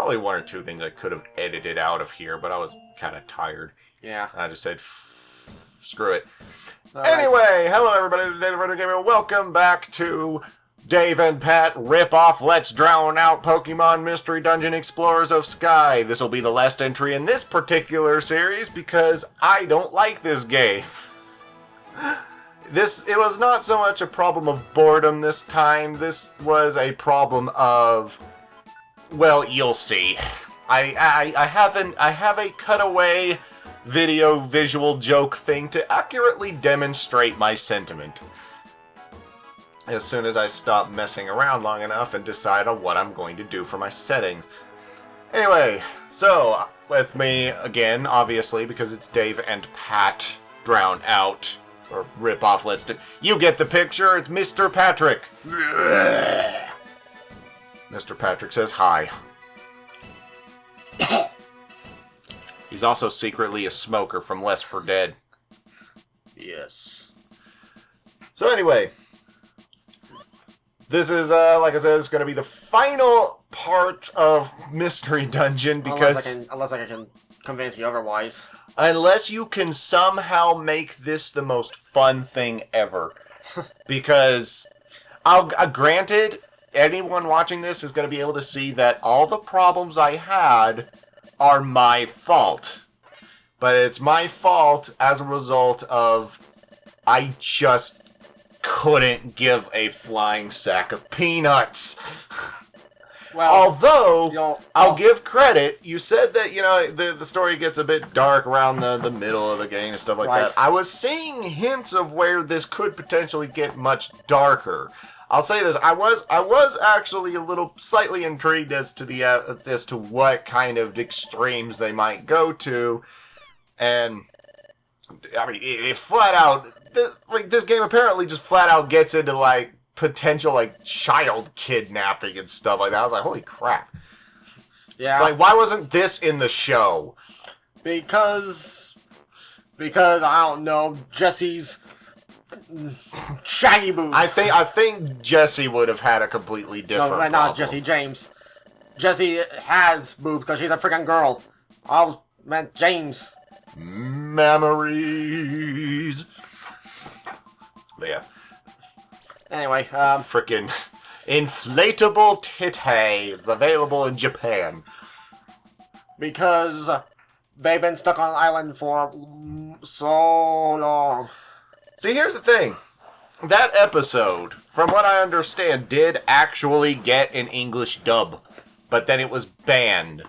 probably one or two things I could have edited out of here, but I was kind of tired. Yeah. I just said, screw it. Right. Hello everybody, today the Retro Gamer. Welcome back to Dave and Pat Rip Off Let's Drown Out Pokemon Mystery Dungeon Explorers of Sky. This will be the last entry in this particular series because I don't like this game. It was not so much a problem of boredom this time. This was a problem of, well, you'll see. I have a cutaway video visual joke thing to accurately demonstrate my sentiment. As soon as I stop messing around long enough and decide on what I'm going to do for my settings. Anyway, so with me again, obviously, because it's Dave and Pat Drown Out. Or Rip Off Let's Do. You get the picture, it's Mr. Patrick. Mr. Patrick says hi. He's also secretly a smoker from Left 4 Dead. Yes. So anyway, this is, like I said, it's going to be the final part of Mystery Dungeon because... Unless I can convince you otherwise. Unless you can somehow make this the most fun thing ever. Because, granted, anyone watching this is going to be able to see that all the problems I had are my fault. But it's my fault as a result of I just couldn't give a flying sack of peanuts. Well, although, I'll give credit, you said that, you know, the story gets a bit dark around the middle of the game and stuff like that. I was seeing hints of where this could potentially get much darker. I'll say this, I was actually a little slightly intrigued as to what kind of extremes they might go to. And, I mean, it flat out, this game apparently just flat out gets into, like, potential, like, child kidnapping and stuff like that. I was like, holy crap. Yeah. It's like, why wasn't this in the show? Because, I don't know, Jesse's shaggy boobs. I think Jesse would have had a completely different problem. Not Jesse, James. Jesse has boobs because she's a freaking girl. I meant James. Memories. But yeah. Anyway, frickin' inflatable titties available in Japan. Because they've been stuck on an island for so long. See, here's the thing. That episode, from what I understand, did actually get an English dub. But then it was banned.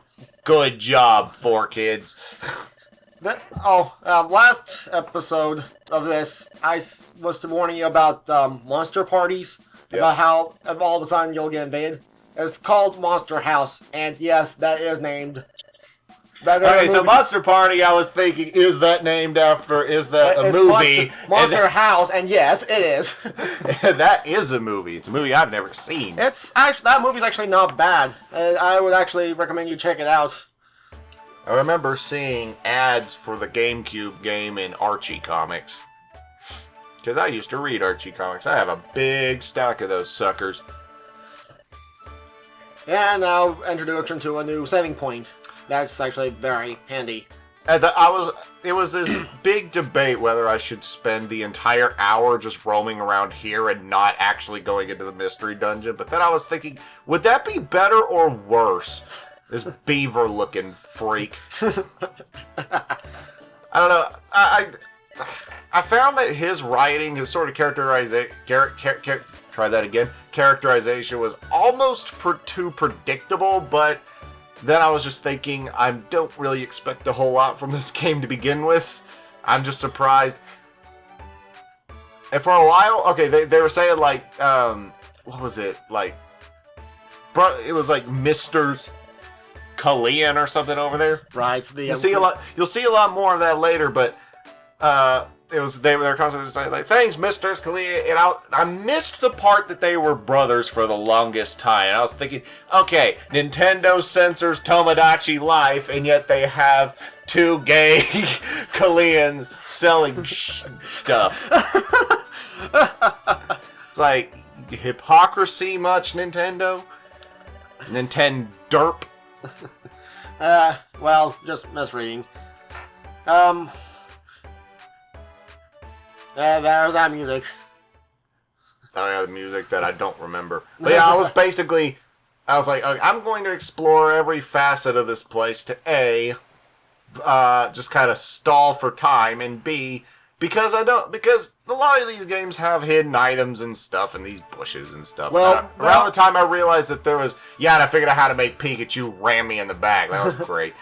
Good job, 4Kids. Last episode of this, I was warning you about monster parties. Yep. About how all of a sudden you'll get invaded. It's called Monster House, and yes, that is named. Okay, so Monster Party, I was thinking, is that a movie? Monster House, and yes, it is. That is a movie. It's a movie I've never seen. That movie's actually not bad. I would actually recommend you check it out. I remember seeing ads for the GameCube game in Archie comics. Because I used to read Archie comics. I have a big stack of those suckers. And now, introduction to a new saving point. That's actually very handy. It was this big debate whether I should spend the entire hour just roaming around here and not actually going into the mystery dungeon. But then I was thinking, would that be better or worse? This beaver-looking freak. I don't know. I found that his writing, his sort of characterization was almost too predictable, but then I was just thinking, I don't really expect a whole lot from this game to begin with. I'm just surprised. And for a while, okay, they were saying, like, what was it? Like, it was like Mr. Kalian or something over there. Right. You'll see a lot more of that later, but they were constantly saying, like, thanks, Mr. Kalian, and I missed the part that they were brothers for the longest time. And I was thinking, okay, Nintendo censors Tomodachi Life, and yet they have two gay Kalians selling stuff. It's like, hypocrisy much, Nintendo? Nintendo derp. Well, just misreading. There's that music. Oh yeah, the music that I don't remember. But yeah, I was like, okay, I'm going to explore every facet of this place to A, just kind of stall for time, and B, because a lot of these games have hidden items and stuff in these bushes and stuff. Well, around the time I realized that there was, and I figured out how to make Pikachu ram me in the back. That was great.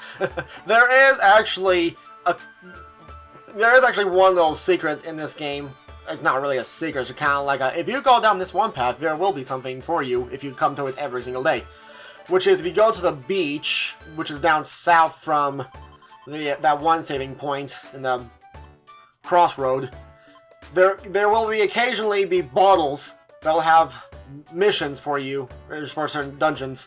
There is actually one little secret in this game. It's not really a secret. It's kind of like if you go down this one path, there will be something for you if you come to it every single day. Which is if you go to the beach, which is down south from that one saving point in the crossroad, there will occasionally be bottles that will have missions for you for certain dungeons.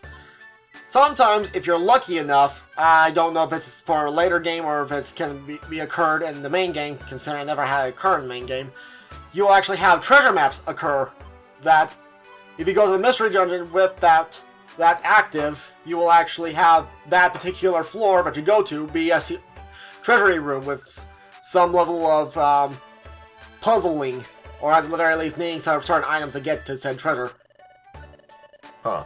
Sometimes, if you're lucky enough, I don't know if it's for a later game or if it can be occurred in the main game, considering I never had it occur in the main game, you will actually have treasure maps occur that, if you go to the mystery dungeon with that active, you will actually have that particular floor that you go to be a treasury room with some level of puzzling, or at the very least needing some certain items to get to said treasure. Huh.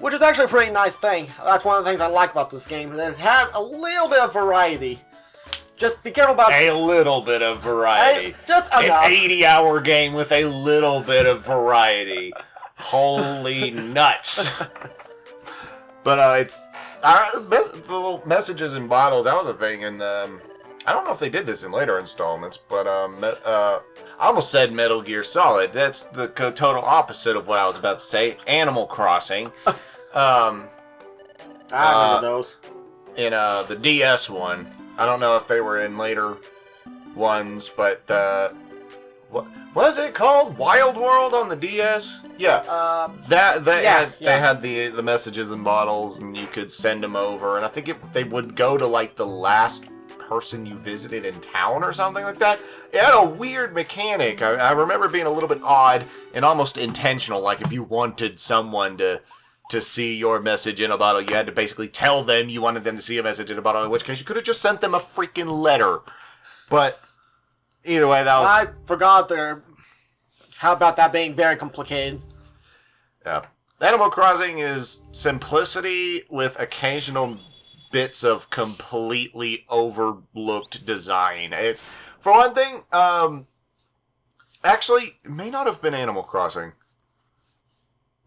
Which is actually a pretty nice thing. That's one of the things I like about this game. It has a little bit of variety. Just be careful about... A little bit of variety. Just enough. An 80-hour game with a little bit of variety. Holy nuts. But it's... the little messages in bottles, that was a thing. And I don't know if they did this in later installments, but I almost said Metal Gear Solid. That's the total opposite of what I was about to say. Animal Crossing. I remember those. In the DS one. I don't know if they were in later ones, but what was it called? Wild World on the DS? Yeah. They had the messages in bottles, and you could send them over, and I think they would go to like the last person you visited in town or something like that. It had a weird mechanic. I remember being a little bit odd and almost intentional. Like if you wanted someone to see your message in a bottle, you had to basically tell them you wanted them to see a message in a bottle, in which case you could have just sent them a freaking letter. But either way, that was... I forgot how about that being very complicated. Yeah. Animal Crossing is simplicity with occasional bits of completely overlooked design. It's, for one thing, actually, it may not have been Animal Crossing.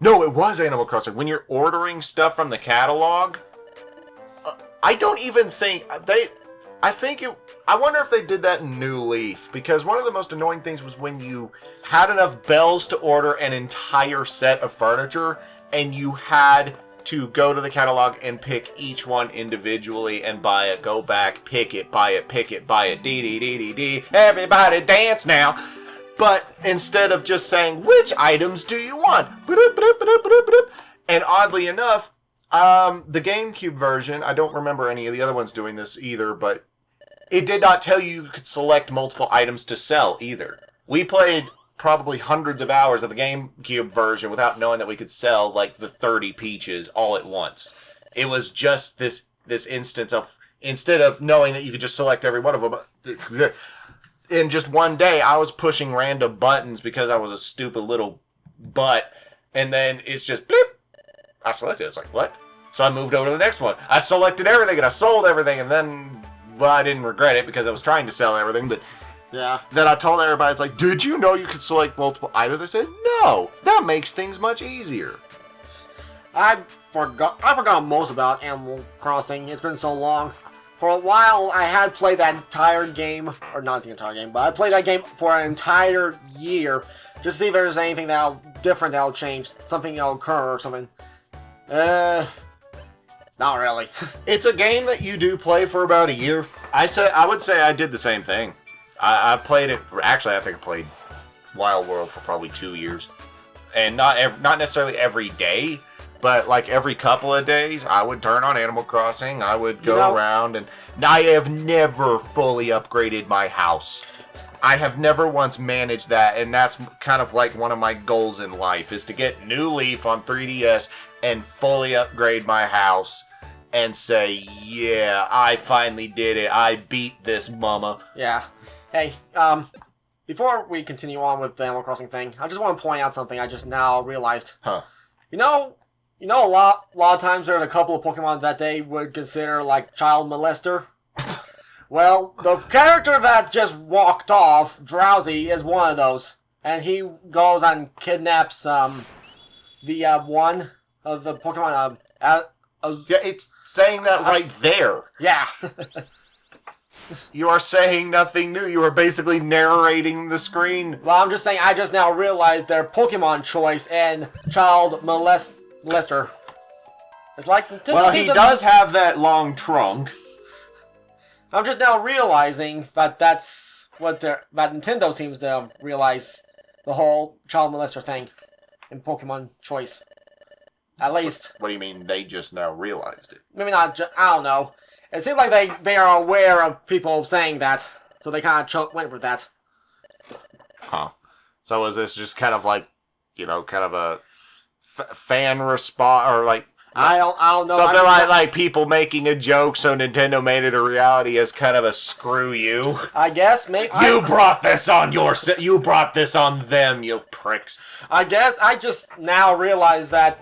No, it was Animal Crossing. When you're ordering stuff from the catalog, I don't even think I wonder if they did that in New Leaf, because one of the most annoying things was when you had enough bells to order an entire set of furniture, and you had to go to the catalog and pick each one individually and buy it, go back, pick it, buy it, dee, everybody dance now. But instead of just saying, which items do you want? And oddly enough, the GameCube version, I don't remember any of the other ones doing this either, but it did not tell you could select multiple items to sell either. We played probably hundreds of hours of the GameCube version without knowing that we could sell like the 30 peaches all at once. It was just this instance of, instead of knowing that you could just select every one of them, in just one day, I was pushing random buttons because I was a stupid little butt, and then it's just, blip, I selected it. It's like, what? So I moved over to the next one. I selected everything, and I sold everything, and then, well, I didn't regret it because I was trying to sell everything, but yeah. Then I told everybody, it's like, did you know you could select multiple items? I said, no, that makes things much easier. I forgot most about Animal Crossing. It's been so long. For a while, I had played that entire game, or not the entire game, but I played that game for an entire year, just to see if there's anything different that'll change, something that'll occur or something. Not really. It's a game that you do play for about a year. I would say I did the same thing. I played it, actually I think I played Wild World for probably 2 years. And not necessarily every day, but like every couple of days, I would turn on Animal Crossing. I would go around, and I have never fully upgraded my house. I have never once managed that, and that's kind of like one of my goals in life, is to get New Leaf on 3DS and fully upgrade my house and say, yeah, I finally did it. I beat this mama. Yeah. Hey, before we continue on with the Animal Crossing thing, I just want to point out something I just now realized. Huh. You know, a lot of times there are a couple of Pokemon that they would consider like child molester. Well, the character that just walked off, Drowsy, is one of those, and he goes and kidnaps the one of the Pokemon. Yeah, it's saying that right there. Yeah. You are saying nothing new. You are basically narrating the screen. Well, I'm just saying, I just now realized their Pokemon choice and child molester. It's like Nintendo. Well, he does have that long trunk. I'm just now realizing that that's what that Nintendo seems to realize, the whole child molester thing in Pokemon choice. At least. What do you mean they just now realized it? Maybe not. I don't know. It seems like they are aware of people saying that, so they kind of went with that. Huh. So was this just kind of like, kind of a fan response, or like... I don't know. Something like people making a joke, so Nintendo made it a reality as kind of a screw you. I guess, maybe. You brought this on you brought this on them, you pricks. I guess I just now realize that,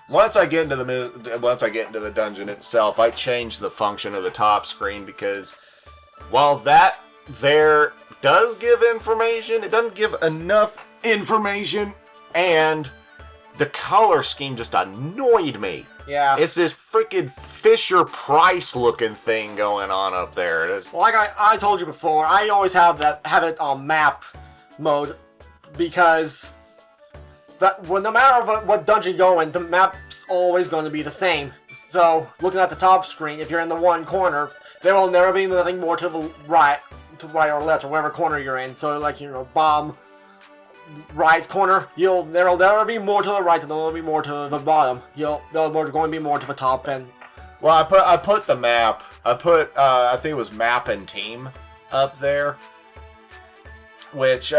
Once I get into the dungeon itself, I change the function of the top screen because while that there does give information, it doesn't give enough information, and the color scheme just annoyed me. Yeah. It's this freaking Fisher-Price looking thing going on up there. It is. Well, like I told you before, I always have it on map mode because no matter what dungeon you go in, the map's always going to be the same. So, looking at the top screen, if you're in the one corner, there will never be nothing more to the right or left, or whatever corner you're in. So, like, bomb right corner, there will never be more to the right and there will be more to the bottom. There's going to be more to the top. And well, I put the map. I think it was map and team up there, which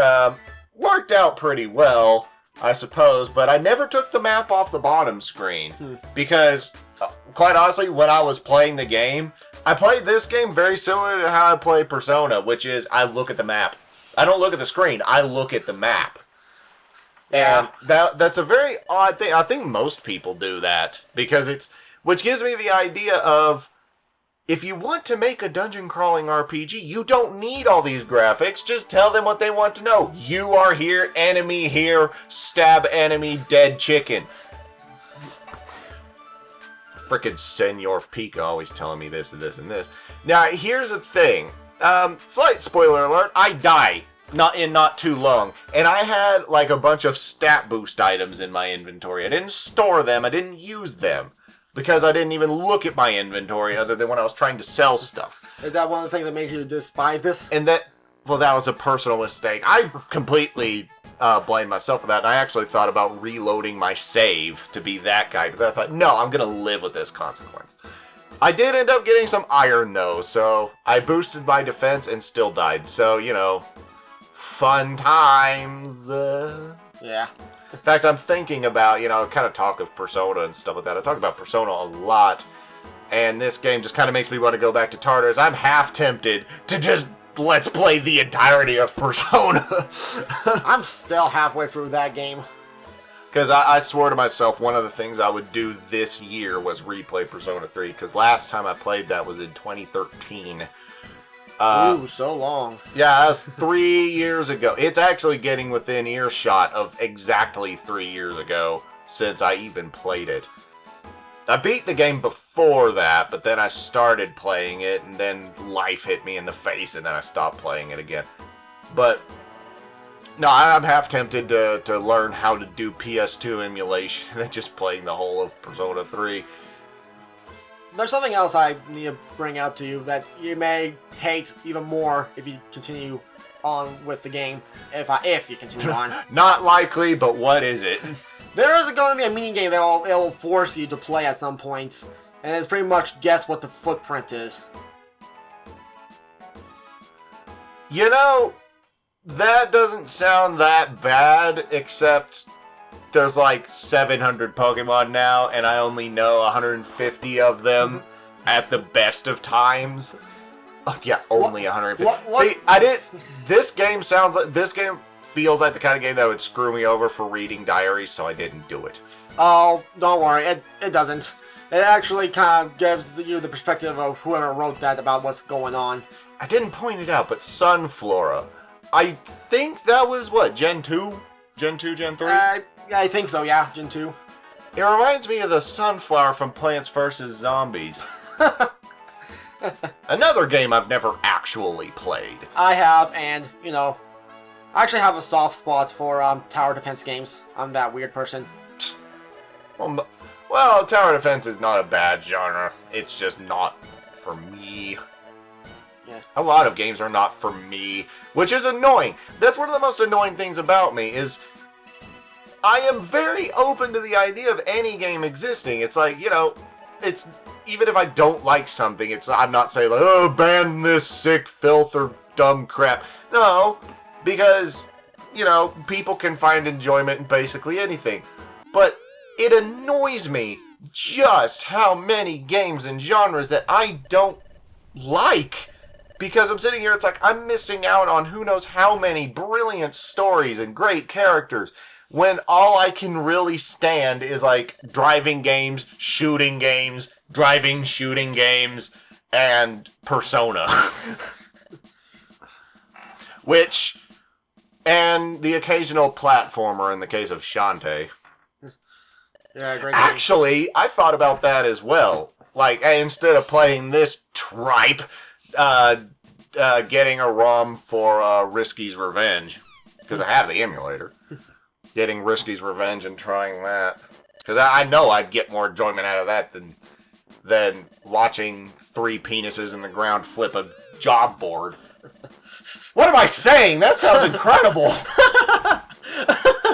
worked out pretty well, I suppose. But I never took the map off the bottom screen because, quite honestly, when I was playing the game, I played this game very similar to how I play Persona, which is I look at the map. I don't look at the screen. I look at the map. Yeah. And that's a very odd thing. I think most people do that because which gives me the idea of if you want to make a dungeon crawling RPG, you don't need all these graphics. Just tell them what they want to know. You are here, enemy here, stab enemy, dead chicken. Frickin' Senor Pika always telling me this and this and this. Now, here's the thing. Slight spoiler alert, I die not too long, and I had like a bunch of stat boost items in my inventory. I didn't store them, I didn't use them, because I didn't even look at my inventory other than when I was trying to sell stuff. Is that one of the things that makes you despise this? And that was a personal mistake. I completely blame myself for that, and I actually thought about reloading my save to be that guy, but I thought, no, I'm gonna live with this consequence. I did end up getting some iron, though, so I boosted my defense and still died. So, fun times. Yeah. In fact, I'm thinking about, kind of talk of Persona and stuff like that. I talk about Persona a lot, and this game just kind of makes me want to go back to Tartarus. I'm half tempted to just let's play the entirety of Persona. I'm still halfway through that game. Because I swore to myself one of the things I would do this year was replay Persona 3. Because last time I played that was in 2013. Ooh, so long. Yeah, that was 3 years ago. It's actually getting within earshot of exactly 3 years ago since I even played it. I beat the game before that, but then I started playing it, and then life hit me in the face, and then I stopped playing it again. But no, I'm half tempted to learn how to do PS2 emulation than just playing the whole of Persona 3. There's something else I need to bring up to you that you may hate even more if you continue on with the game. If you continue on. Not likely, but what is it? There is going to be a mini game that will force you to play at some points, and it's pretty much guess what the footprint is. You know, that doesn't sound that bad, except there's like 700 Pokemon now, and I only know 150 of them at the best of times. Oh, yeah, only 150. See, this game feels like the kind of game that would screw me over for reading diaries, so I didn't do it. Oh, don't worry, it doesn't. It actually kind of gives you the perspective of whoever wrote that about what's going on. I didn't point it out, but Sunflora. I think that was, what, Gen 2? Gen 2, Gen 3? I think so, yeah, Gen 2. It reminds me of the Sunflower from Plants vs. Zombies. Another game I've never actually played. I have, and, you know, I actually have a soft spot for tower defense games. I'm that weird person. Well, tower defense is not a bad genre. It's just not for me. Yeah. A lot of games are not for me, which is annoying. That's one of the most annoying things about me is I am very open to the idea of any game existing. It's like, you know, it's even if I don't like something, I'm not saying like, oh, ban this sick filth or dumb crap. No, because, you know, people can find enjoyment in basically anything. But it annoys me just how many games and genres that I don't like. Because I'm sitting here, it's like I'm missing out on who knows how many brilliant stories and great characters when all I can really stand is like driving games, shooting games, driving, shooting games, and Persona. And the occasional platformer in the case of Shantae. Yeah, great game. Actually, I thought about that as well. Like, instead of playing this tripe, getting a ROM for Risky's Revenge, because I have the emulator. Getting Risky's Revenge and trying that, because I know I'd get more enjoyment out of that than watching 3 penises in the ground flip a job board. What am I saying? That sounds incredible.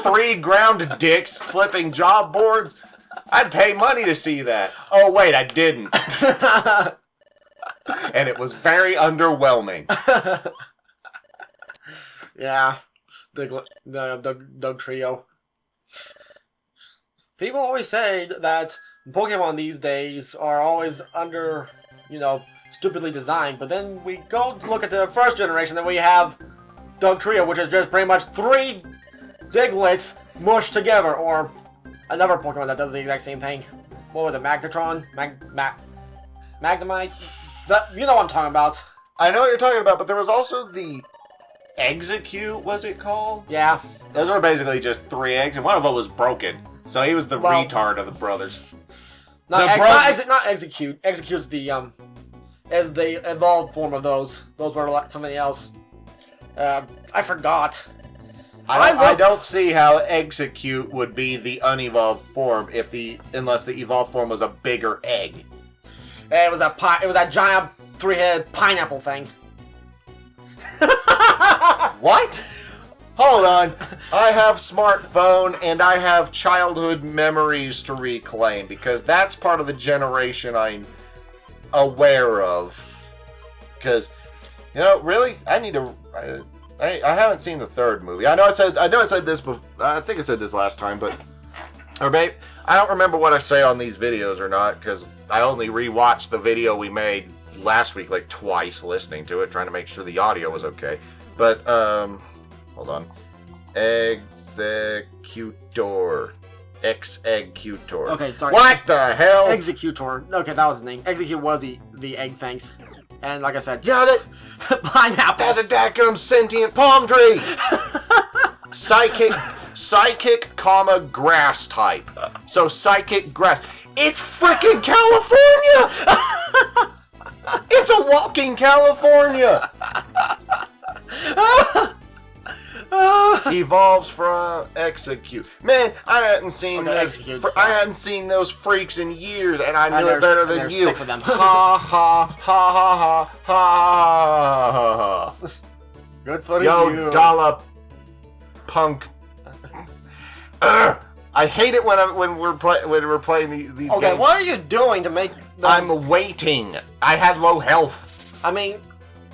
3 ground dicks flipping job boards. I'd pay money to see that. Oh wait, I didn't. And it was very underwhelming. Yeah, the Doug Trio. People always say that Pokemon these days are always under, you know, stupidly designed, but then we go look at the first generation, and we have Doug Trio, which is just pretty much 3 Diglets mushed together, or another Pokemon that does the exact same thing. What was it, Magnetron? Magnemite? You know what I'm talking about. I know what you're talking about, but there was also the Execute, was it called? Yeah. Those were basically just 3 eggs, and one of them was broken. So he was the retard of the brothers. Not Execute. Execute's the, as the evolved form of those. Those were something else. I forgot. I don't see how Execute would be the unevolved form unless the evolved form was a bigger egg. It was a giant 3-headed pineapple thing. What? Hold on. I have smartphone and I have childhood memories to reclaim because that's part of the generation I'm aware of. Because, you know, really, I need to. I haven't seen the 3rd movie. I know I said this, but I think I said this last time, but or maybe I don't remember what I say on these videos or not because I only rewatched the video we made last week like twice, listening to it, trying to make sure the audio was okay. But hold on, Executor. Okay, sorry. What the hell? Executor. Okay, that was his name. Execute was the egg things. And like I said, yeah, that pineapple. That's a dadgum sentient palm tree. Psychic, comma, grass type. So psychic grass. It's freaking California. It's a walking California. Evolves from Execute. Man, I hadn't seen I hadn't seen those freaks in years, and I knew it better than you. 6 of them. Ha ha ha ha ha ha ha. Good for Yo, you. dollop punk. I hate it when we're playing these games. Okay, what are you doing to make? I'm waiting. I had low health. I mean,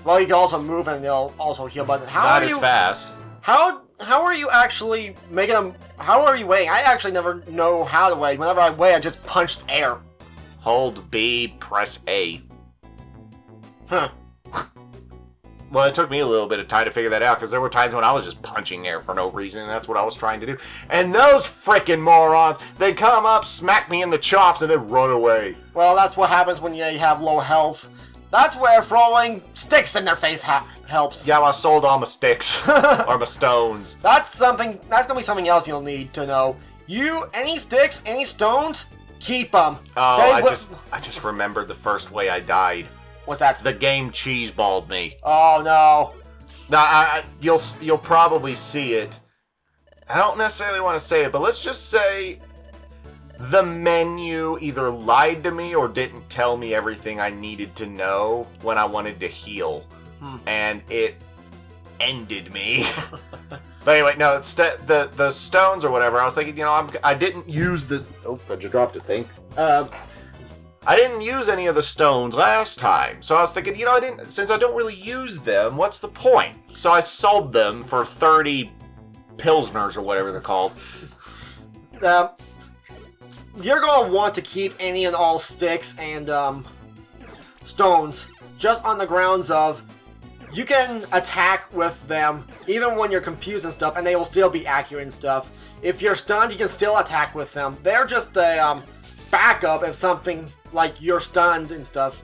Well, you can also move and they'll also heal. But how Not are as you? fast. How are you actually making them? How are you weighing? I actually never know how to weigh. Whenever I weigh, I just punched air. Hold B, press A. Huh. Well, it took me a little bit of time to figure that out because there were times when I was just punching air for no reason, and that's what I was trying to do. And those frickin' morons, they come up, smack me in the chops, and then run away. Well, that's what happens when you have low health. That's where throwing sticks in their face helps. Yeah, well, I sold all my sticks. Or my stones. That's gonna be something else you'll need to know. Any sticks, any stones, keep them. Oh, I just remembered the first way I died. What's that? The game cheeseballed me. Oh no. Now, you'll probably see it. I don't necessarily want to say it, but let's just say the menu either lied to me or didn't tell me everything I needed to know when I wanted to heal. And it ended me. But anyway, no, it's the stones or whatever. I was thinking, I didn't use the... Oh, I just dropped a thing. I didn't use any of the stones last time. So I was thinking, since I don't really use them, what's the point? So I sold them for 30 Pilsners or whatever they're called. You're going to want to keep any and all sticks and stones just on the grounds of you can attack with them even when you're confused and stuff, and they will still be accurate and stuff. If you're stunned, you can still attack with them. They're just a backup if something like you're stunned and stuff.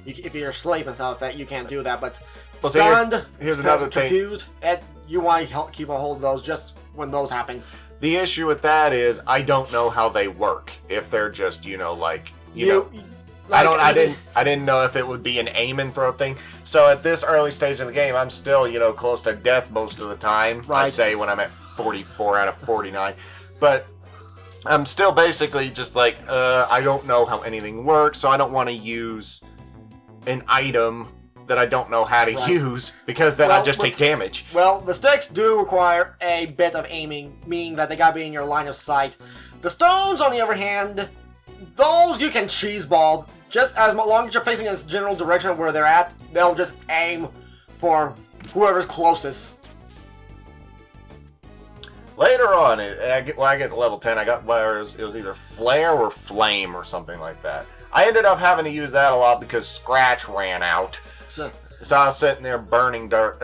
If you're asleep and stuff, that you can't do that. But stunned, here's another confused, you want to keep a hold of those just when those happen. The issue with that is I don't know how they work. If they're just, I didn't know if it would be an aim and throw thing. So at this early stage of the game, I'm still, close to death most of the time. Right. I say when I'm at 44 out of 49. But I'm still basically just like, I don't know how anything works, so I don't want to use an item that I don't know how to use, because then I just take damage. Well, the sticks do require a bit of aiming, meaning that they gotta be in your line of sight. The stones, on the other hand, those you can cheeseball. Just as long as you're facing in this general direction where they're at, they'll just aim for whoever's closest. Later on, I get to level 10, I got it was either Flare or Flame or something like that. I ended up having to use that a lot because Scratch ran out. So I was sitting there burning birds.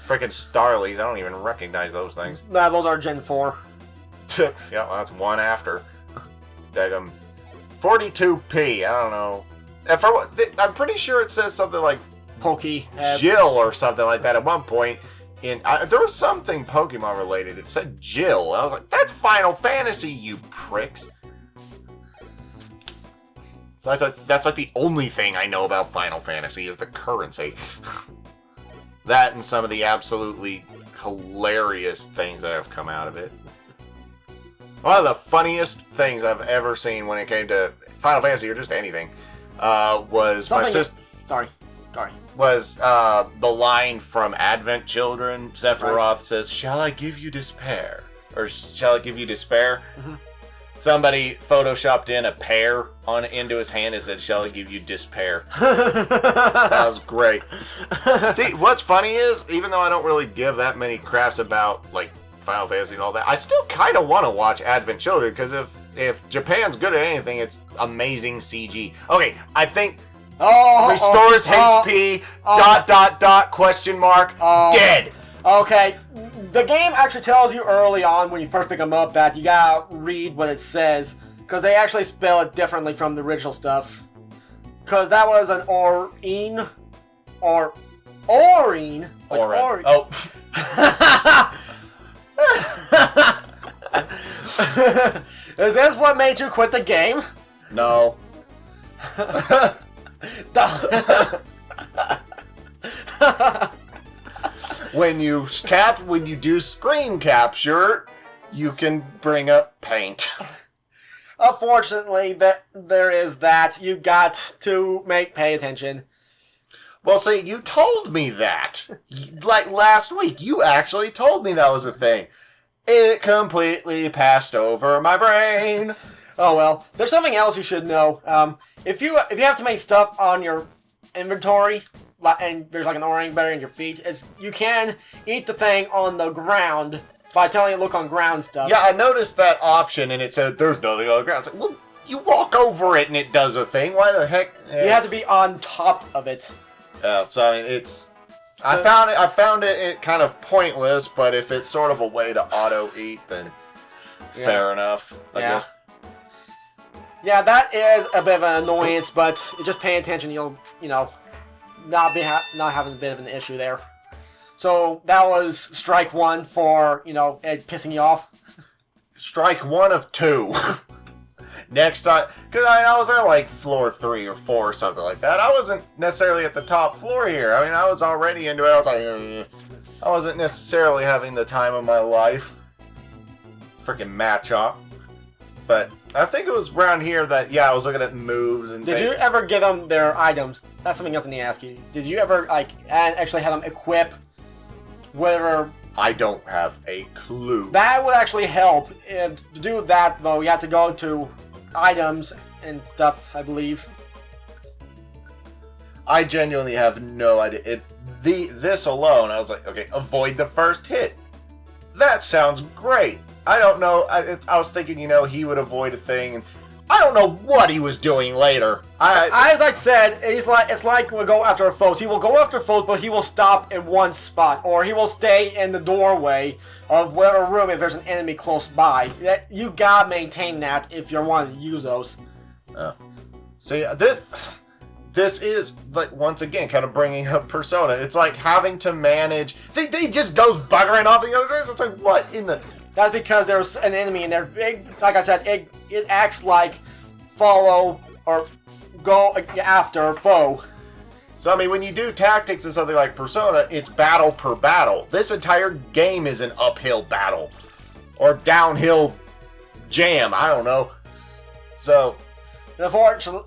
Freaking Starlies, I don't even recognize those things. Nah, those are Gen 4. Yeah, well, that's one after. Daggum. 42p, I don't know. I'm pretty sure it says something like Pokey. Jill or something like that at one point. There was something Pokemon related. It said Jill. I was like, that's Final Fantasy, you pricks. So I thought that's like the only thing I know about Final Fantasy is the currency. That and some of the absolutely hilarious things that have come out of it. One of the funniest things I've ever seen when it came to Final Fantasy or just anything was my sister. Sorry. Was the line from Advent Children. Sephiroth says, "Shall I give you despair?" Or "Shall I give you despair?" Mm-hmm. Somebody photoshopped in a pear into his hand and said, "Shall I give you despair?" That was great. See, what's funny is, even though I don't really give that many craps about like Final Fantasy and all that, I still kind of want to watch Advent Children, because if Japan's good at anything, it's amazing CG. Okay, I think restores HP, ... dead. Okay, the game actually tells you early on when you first pick them up that you gotta read what it says, because they actually spell it differently from the original stuff. Because that was an Orine, or Orine, like Orin. Oh. Is this what made you quit the game? No. When you do screen capture, you can bring up paint. Unfortunately, there is that. You got to pay attention. Well, see, you told me that. Like last week, you actually told me that was a thing. It completely passed over my brain. Oh well. There's something else you should know. If you have to make stuff on your inventory, and there's like an orange better in your feet, you can eat the thing on the ground by telling it look on ground stuff. Yeah, I noticed that option, and it said there's nothing on the ground. I was like, well, you walk over it and it does a thing. Why the heck? You have to be on top of it. So I mean, it's. I found it kind of pointless, but if it's sort of a way to auto eat, then fair enough. I guess. Yeah, that is a bit of an annoyance, but just pay attention. You'll not having a bit of an issue there. So that was strike one for it pissing you off. Strike one of two. Next time, because I was at like floor 3 or 4 or something like that. I wasn't necessarily at the top floor here. I mean, I was already into it. I was like, I wasn't necessarily having the time of my life. Freaking match up. But I think it was around here that, I was looking at moves and things. Did you ever give them their items? That's something else I need to ask you. Did you ever, actually have them equip whatever... I don't have a clue. That would actually help. And to do that, though, you have to go to items and stuff, I believe. I genuinely have no idea. This alone, I was like, okay, avoid the first hit. That sounds great. I don't know. I was thinking, he would avoid a thing. And I don't know what he was doing later. As I said, it's like we'll go after foes. He will go after foes, but he will stop in one spot, or he will stay in the doorway of whatever room if there's an enemy close by. You gotta maintain that if you want to use those. So yeah, this is like once again kind of bringing up Persona. It's like having to manage. See, they just goes buggering off the other direction. It's like what in the. That's because there's an enemy in there. Like I said, it acts like follow or go after foe. So, I mean, when you do tactics and something like Persona, it's battle per battle. This entire game is an uphill battle. Or downhill jam, I don't know. So... Unfortunately,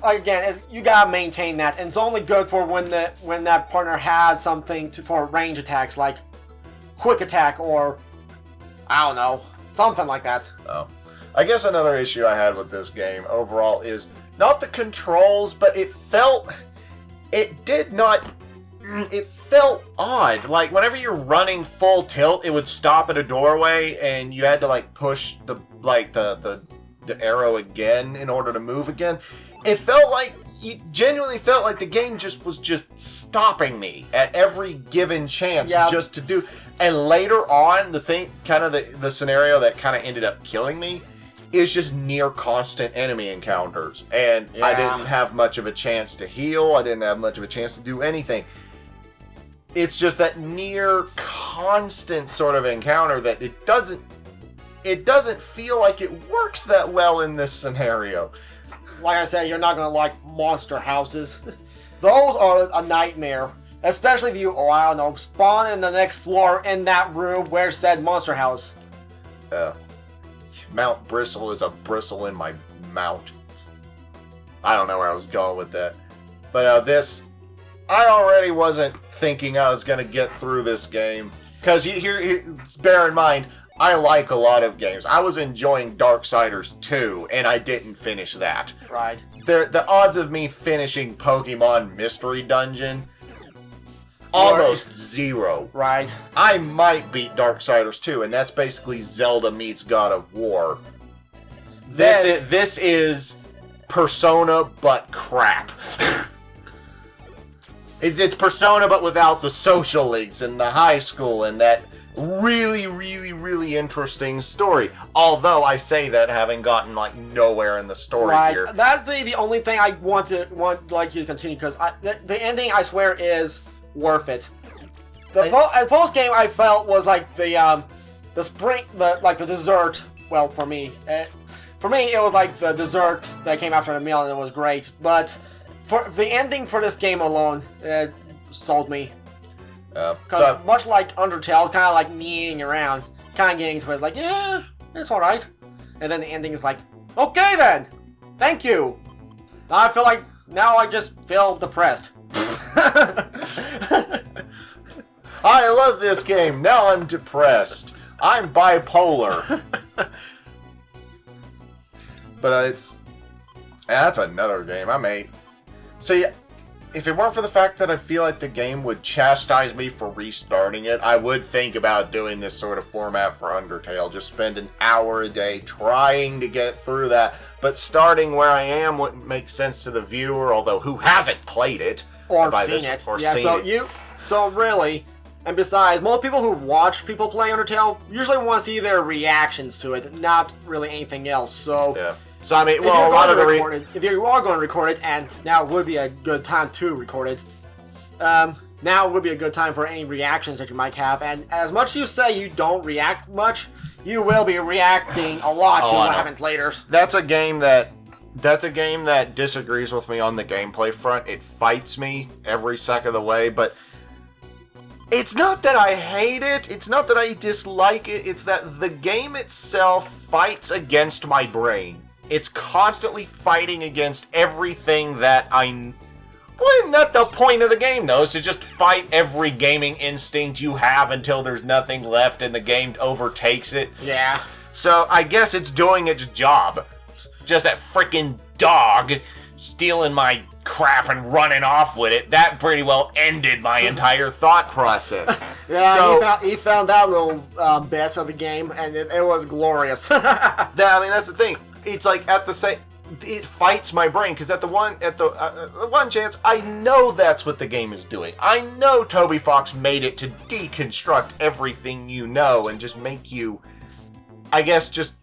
again, you gotta maintain that. And it's only good for when that partner has something for range attacks, like quick attack or... I don't know. Something like that. Oh. I guess another issue I had with this game overall is not the controls, but it felt odd. Like whenever you're running full tilt, it would stop at a doorway and you had to like push the arrow again in order to move again. It felt like genuinely felt like the game was just stopping me at every given chance just to do. And later on, the scenario that kind of ended up killing me is just near constant enemy encounters. And I didn't have much of a chance to heal. I didn't have much of a chance to do anything. It's just that near constant sort of encounter that it doesn't feel like it works that well in this scenario. Like I said, you're not going to like monster houses. Those are a nightmare. Especially if you, spawn in the next floor in that room where said monster house. Mount Bristle is a bristle in my mount. I don't know where I was going with that. But I already wasn't thinking I was going to get through this game. Because here, bear in mind, I like a lot of games. I was enjoying Darksiders 2, and I didn't finish that. Right. The odds of me finishing Pokemon Mystery Dungeon, almost zero. Right. I might beat Darksiders 2, and that's basically Zelda meets God of War. This is Persona, but crap. It's Persona, but without the social links and the high school and that really, really, really interesting story. Although I say that having gotten nowhere in the story here. That'd be the only thing I want you to continue, because the ending, I swear, is worth it. The post game I felt was like the dessert. Well, for me, it was like the dessert that came after the meal, and it was great. But for the ending for this game alone, it sold me. Because much like Undertale, kind of like meandering around, kind of getting to it, like, yeah, it's alright. And then the ending is like, okay then, thank you. Now I just feel depressed. I love this game, now I'm depressed. I'm bipolar. But that's another game I made. See, if it weren't for the fact that I feel like the game would chastise me for restarting it, I would think about doing this sort of format for Undertale. Just spend an hour a day trying to get through that. But starting where I am wouldn't make sense to the viewer, although who hasn't played it? Or seen it. So really, and besides, most people who watch people play Undertale usually want to see their reactions to it, not really anything else. So yeah. So I mean, well, a lot of the if you are going to record it, and now would be a good time to record it. Now would be a good time for any reactions that you might have. And as much as you say you don't react much, you will be reacting a lot to what happens later. That's a game that disagrees with me on the gameplay front. It fights me every second of the way, but it's not that I hate it. It's not that I dislike it. It's that the game itself fights against my brain. It's constantly fighting against everything that I... Well, isn't that the point of the game, though? Is to just fight every gaming instinct you have until there's nothing left and the game overtakes it? Yeah. So I guess it's doing its job. Just that freaking dog stealing my crap and running off with it. That pretty well ended my entire thought process. Yeah, so, he found that little bits of the game, and it was glorious. I mean, that's the thing. It's like at the same, it fights my brain because at the one chance, I know that's what the game is doing. I know Toby Fox made it to deconstruct everything you know and just make you, I guess, just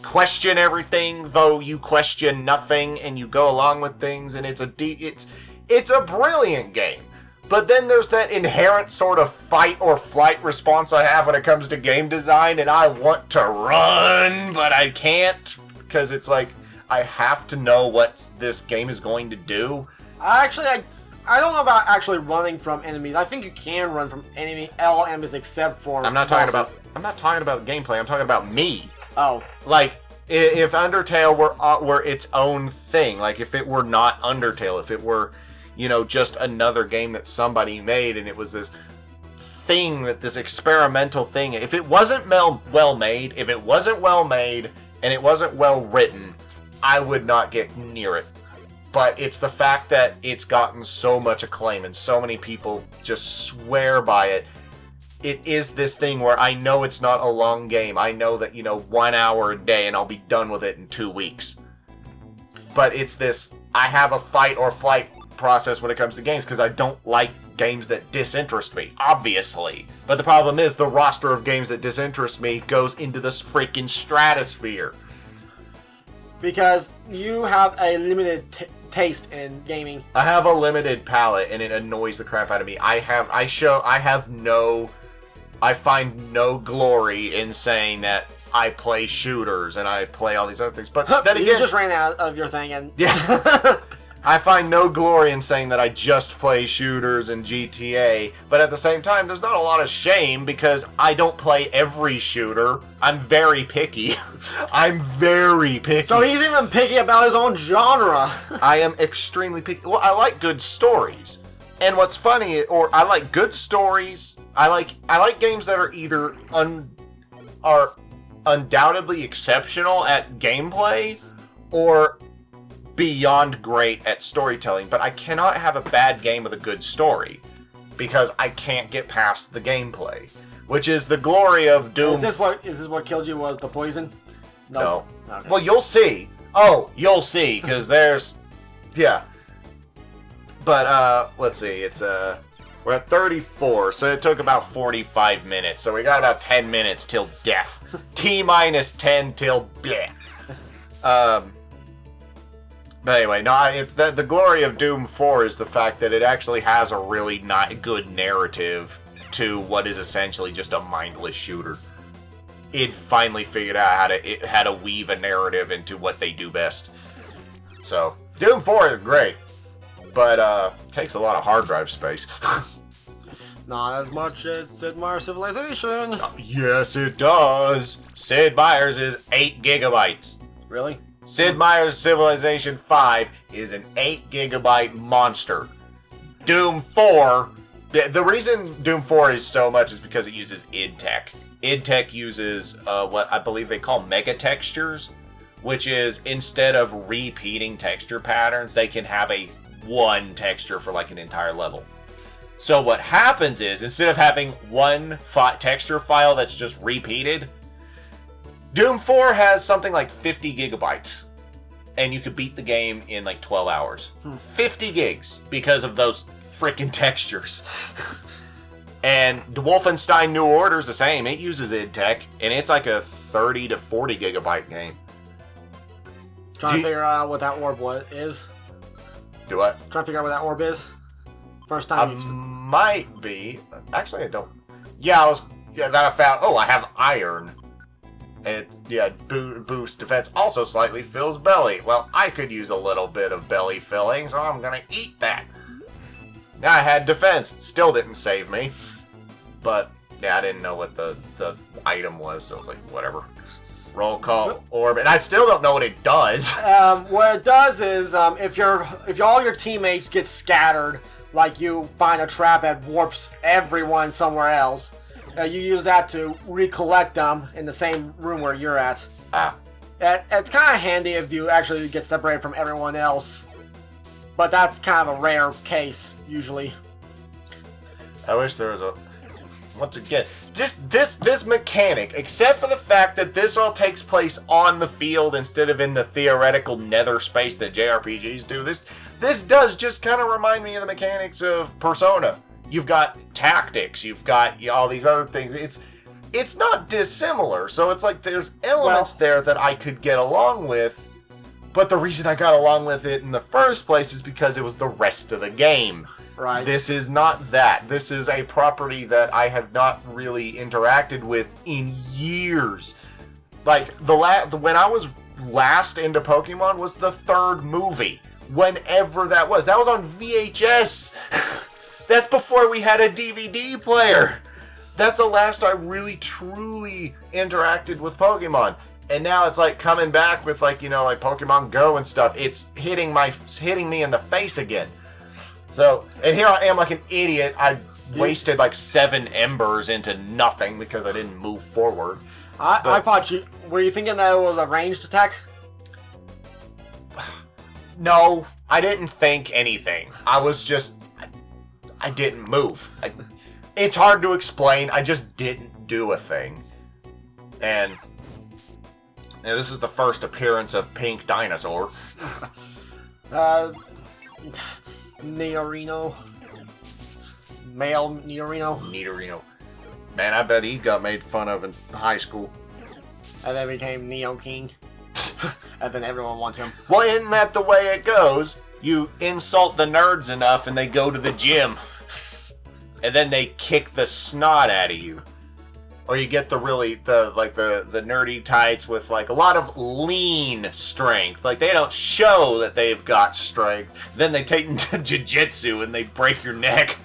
question everything, though you question nothing, and you go along with things, and it's a brilliant game. But then there's that inherent sort of fight or flight response I have when it comes to game design, and I want to run, but I can't. Because it's like, I have to know what this game is going to do. I don't know about actually running from enemies. I think you can run from all enemies except for I'm not talking about gameplay. I'm talking about me. Oh. Like, if Undertale were its own thing, like if it were not Undertale, if it were, just another game that somebody made and it was this thing, this experimental thing, if it wasn't well made, and it wasn't well written, I would not get near it. But it's the fact that it's gotten so much acclaim and so many people just swear by it. It is this thing where I know it's not a long game. I know that, 1 hour a day and I'll be done with it in 2 weeks. But it's this, I have a fight or flight process when it comes to games because I don't like games that disinterest me, obviously. But the problem is the roster of games that disinterest me goes into this freaking stratosphere. Because you have a limited taste in gaming. I have a limited palate, and it annoys the crap out of me. I find no glory in saying that I play shooters and I play all these other things. But then again, you just ran out of your thing, and yeah. I find no glory in saying that I just play shooters and GTA, but at the same time, there's not a lot of shame because I don't play every shooter. I'm very picky. I'm very picky. So he's even picky about his own genre. I am extremely picky. Well, I like good stories. And what's funny, I like good stories. I like games that are either are undoubtedly exceptional at gameplay or beyond great at storytelling, but I cannot have a bad game with a good story because I can't get past the gameplay, which is the glory of Doom. Is this what killed you? Was the poison? No. Okay. Well, you'll see. Oh, you'll see, because there's, yeah. But let's see. It's we're at 34, so it took about 45 minutes. So we got about 10 minutes till death. T-minus 10 till bleh. But anyway, no. The glory of Doom 4 is the fact that it actually has a really not good narrative to what is essentially just a mindless shooter. It finally figured out how to weave a narrative into what they do best. So Doom 4 is great, but takes a lot of hard drive space. Not as much as Sid Meier's Civilization. Yes, it does. Sid Meier's is 8 gigabytes. Really? Sid Meier's Civilization 5 is an 8 gigabyte monster. Doom 4, the reason Doom 4 is so much is because it uses id Tech. id Tech uses what I believe they call mega textures, which is instead of repeating texture patterns, they can have a one texture for like an entire level. So what happens is, instead of having one texture file that's just repeated, Doom 4 has something like 50 gigabytes. And you could beat the game in like 12 hours. 50 gigs because of those freaking textures. And the Wolfenstein New Order's the same. It uses id Tech, and it's like a 30 to 40 gigabyte game. Trying to figure out what that orb is. Do what? Trying to figure out what that orb is. First time you've might be. Actually, I don't. Yeah, that I found. Oh, I have iron. Boost defense. Also slightly fills belly. Well, I could use a little bit of belly filling, so I'm gonna eat that. Now I had defense. Still didn't save me. But, yeah, I didn't know what the item was, so it's like, whatever. Roll call orb. And I still don't know what it does. What it does is, if all your teammates get scattered, like you find a trap that warps everyone somewhere else, you use that to recollect them in the same room where you're at. It's kind of handy if you actually get separated from everyone else, but that's kind of a rare case, usually. I wish there was a... Once again, just this mechanic, except for the fact that this all takes place on the field instead of in the theoretical nether space that JRPGs do, this does just kind of remind me of the mechanics of Persona. You've got tactics, you've got all these other things. It's not dissimilar, so it's like there's elements there that I could get along with, but the reason I got along with it in the first place is because it was the rest of the game. Right. This is not that. This is a property that I have not really interacted with in years. Like, when I was last into Pokemon was the third movie. Whenever that was. That was on VHS. That's before we had a DVD player. That's the last I really, truly interacted with Pokemon. And now it's like coming back with like, like Pokemon Go and stuff. It's hitting me in the face again. So, and here I am like an idiot. I wasted like 7 embers into nothing because I didn't move forward. I thought were you thinking that it was a ranged attack? No, I didn't think anything. I was just, I didn't move. It's hard to explain. I just didn't do a thing. And this is the first appearance of Pink Dinosaur. Neorino. Male Neorino. Neorino. Man, I bet he got made fun of in high school. And then became Neo King. And then everyone wants him. Well, isn't that the way it goes? You insult the nerds enough and they go to the gym. And then they kick the snot out of you. Or you get the nerdy types with like a lot of lean strength. Like they don't show that they've got strength. Then they take into jiu-jitsu and they break your neck.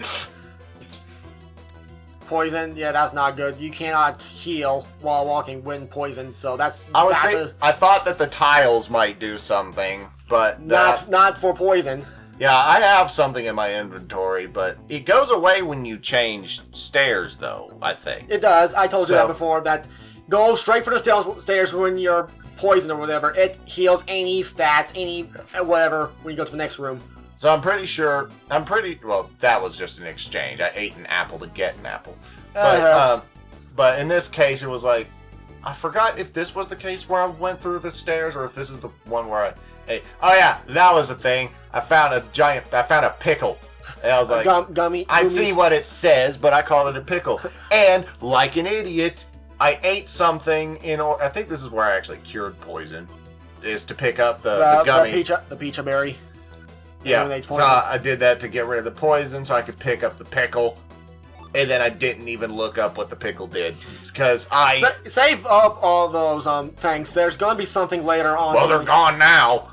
Poison, yeah, that's not good. You cannot heal while walking when poisoned, so I thought that the tiles might do something, but not for poison. Yeah, I have something in my inventory, but it goes away when you change stairs, though, I think. It does. I told you that before, that go straight for the stairs when you're poisoned or whatever. It heals any stats, any whatever, when you go to the next room. So I'm pretty sure, well, that was just an exchange. I ate an apple to get an apple. But in this case, it was like, I forgot if this was the case where I went through the stairs or if this is the one where I ate. Oh yeah, that was the thing. I found a pickle. And I was like, gummy. I'd see what it says, but I called it a pickle. And like an idiot, I ate something I think this is where I actually cured poison, is to pick up the gummy. The peach berry. Yeah, so I did that to get rid of the poison so I could pick up the pickle. And then I didn't even look up what the pickle did. Because Save up all those things. There's going to be something later on. Well, they're gone now.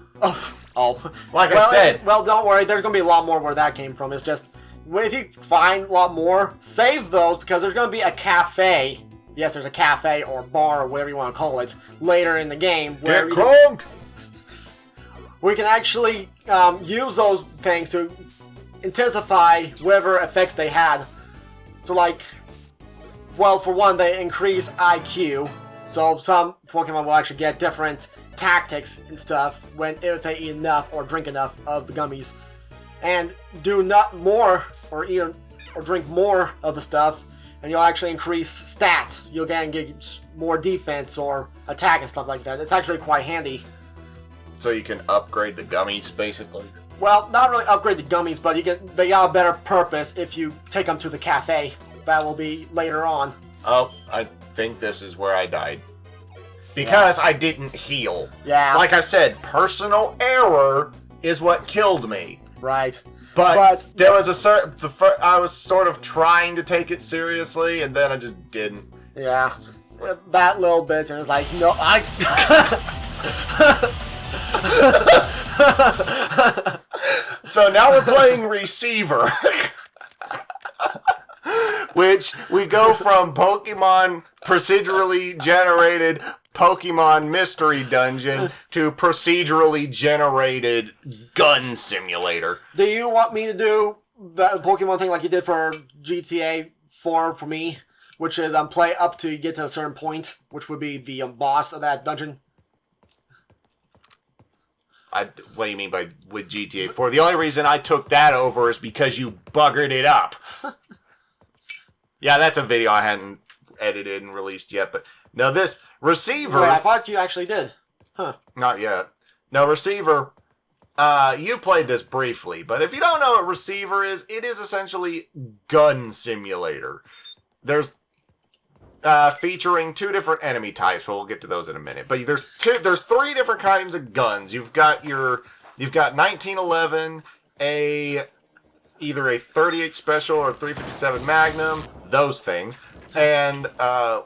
Oh. Like I said. Well, don't worry. There's going to be a lot more where that came from. It's just, if you find a lot more, save those because there's going to be a cafe. Yes, there's a cafe or bar or whatever you want to call it later in the game. Get crunk! We can actually use those things to intensify whatever effects they had. So for one, they increase IQ. So some Pokemon will actually get different tactics and stuff when if they eat enough or drink enough of the gummies, and do not more or eat or drink more of the stuff, and you'll actually increase stats. You'll get more defense or attack and stuff like that. It's actually quite handy. So you can upgrade the gummies, basically? Well, not really upgrade the gummies, but they got a better purpose if you take them to the cafe. That will be later on. Oh, I think this is where I died. Because I didn't heal. Yeah. Like I said, personal error is what killed me. Right. But there was I was sort of trying to take it seriously, and then I just didn't. Yeah. That little bit, and it's like, no, So now we're playing Receiver. Which we go from Pokemon procedurally generated Pokemon Mystery Dungeon to procedurally generated gun simulator. Do you want me to do that Pokemon thing like you did for GTA 4 for me? Which is play up to you get to a certain point, which would be the boss of that dungeon? What do you mean by with GTA 4? The only reason I took that over is because you buggered it up. Yeah, that's a video I hadn't edited and released yet, but no, this Receiver... Wait, I thought you actually did. Huh. Not yet. No, Receiver, you played this briefly, but if you don't know what Receiver is, it is essentially gun simulator. There's featuring two different enemy types, but we'll get to those in a minute. But there's three different kinds of guns. You've got 1911, either a 38 Special or 357 Magnum, those things, and a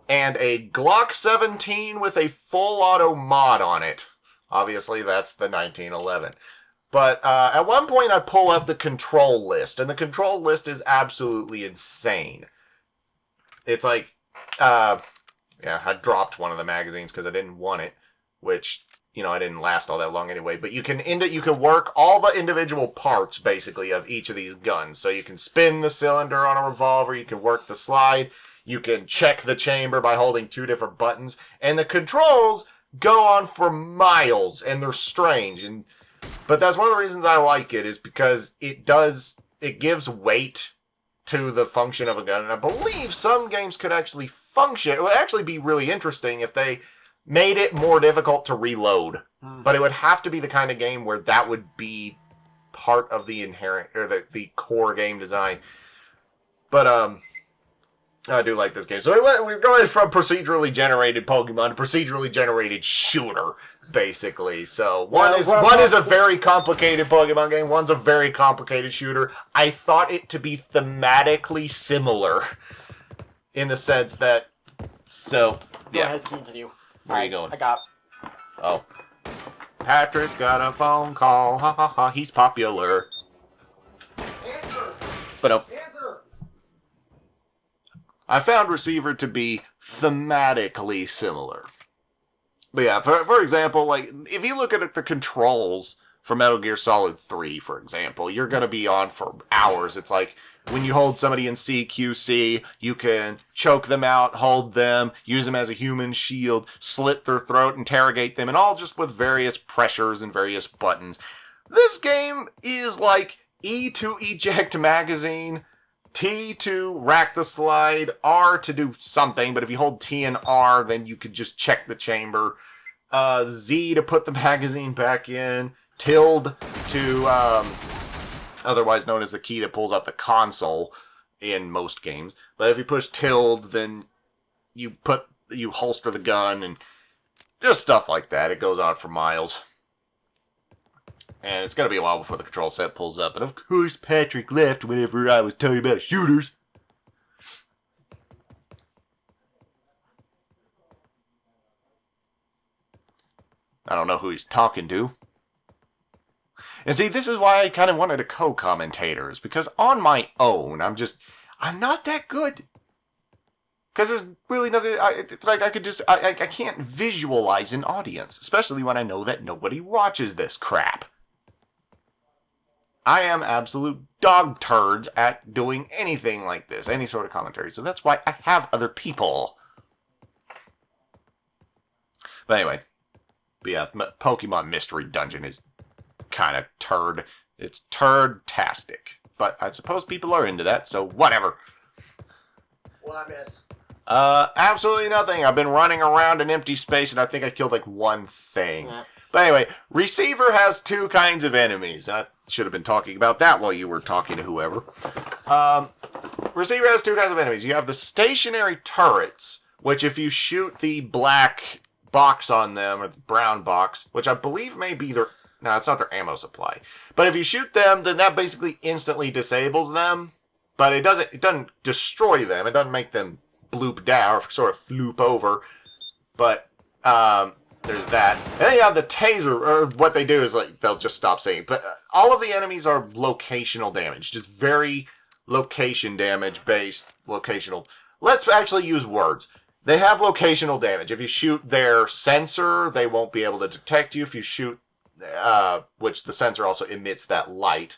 Glock 17 with a full auto mod on it. Obviously, that's the 1911. But at one point, I pull up the control list, and the control list is absolutely insane. It's like, yeah, I dropped one of the magazines because I didn't want it, which, you know, I didn't last all that long anyway. But you can work all the individual parts, basically, of each of these guns. So you can spin the cylinder on a revolver, you can work the slide, you can check the chamber by holding two different buttons, and the controls go on for miles, and they're strange. But that's one of the reasons I like it, is because it gives weight to the function of a gun, and I believe some games could actually function. It would actually be really interesting if they made it more difficult to reload. But it would have to be the kind of game where that would be part of the inherent, or the core game design. But, I do like this game. So we're going from procedurally generated Pokemon to procedurally generated shooter, basically. So one is a very complicated Pokemon game. One's a very complicated shooter. I thought it to be thematically similar, in the sense that. So yeah. Go ahead, continue. Where are you going? I got. Oh, Patrick's got a phone call. Ha ha ha. He's popular. Answer. But Answer. I found Receiver to be thematically similar. But yeah, for example, like, if you look at the controls for Metal Gear Solid 3, for example, you're going to be on for hours. It's like, when you hold somebody in CQC, you can choke them out, hold them, use them as a human shield, slit their throat, interrogate them, and all just with various pressures and various buttons. This game is like E to eject magazine, T to rack the slide, R to do something, but if you hold T and R, then you could just check the chamber, Z to put the magazine back in, tilde to, otherwise known as the key that pulls out the console in most games. But if you push tilde, then you holster the gun, and just stuff like that. It goes on for miles. And it's going to be a while before the control set pulls up. And of course, Patrick left whenever I was telling about shooters. I don't know who he's talking to. And see, this is why I kind of wanted a co-commentators. Because on my own, I'm not that good. Because there's really nothing, it's like I can't visualize an audience. Especially when I know that nobody watches this crap. I am absolute dog turds at doing anything like this, any sort of commentary. So that's why I have other people. But anyway, But yeah, Pokemon Mystery Dungeon is kind of turd. It's turd-tastic. But I suppose people are into that, so whatever. What I miss? Absolutely nothing. I've been running around an empty space, and I think I killed like one thing. Yeah. But anyway, Receiver has two kinds of enemies. I should have been talking about that while you were talking to whoever. Receiver has two kinds of enemies. You have the stationary turrets, which if you shoot the black box on them, or the brown box, which I believe may be their... No, it's not their ammo supply. But if you shoot them, then that basically instantly disables them. But it doesn't destroy them. It doesn't make them bloop down or sort of floop over. But there's that. And then you have the taser, or what they do is like they'll just stop saying. But all of the enemies are locational damage, just very location damage based. Locational. Let's actually use words. They have locational damage. If you shoot their sensor, they won't be able to detect you. If you shoot, which the sensor also emits that light.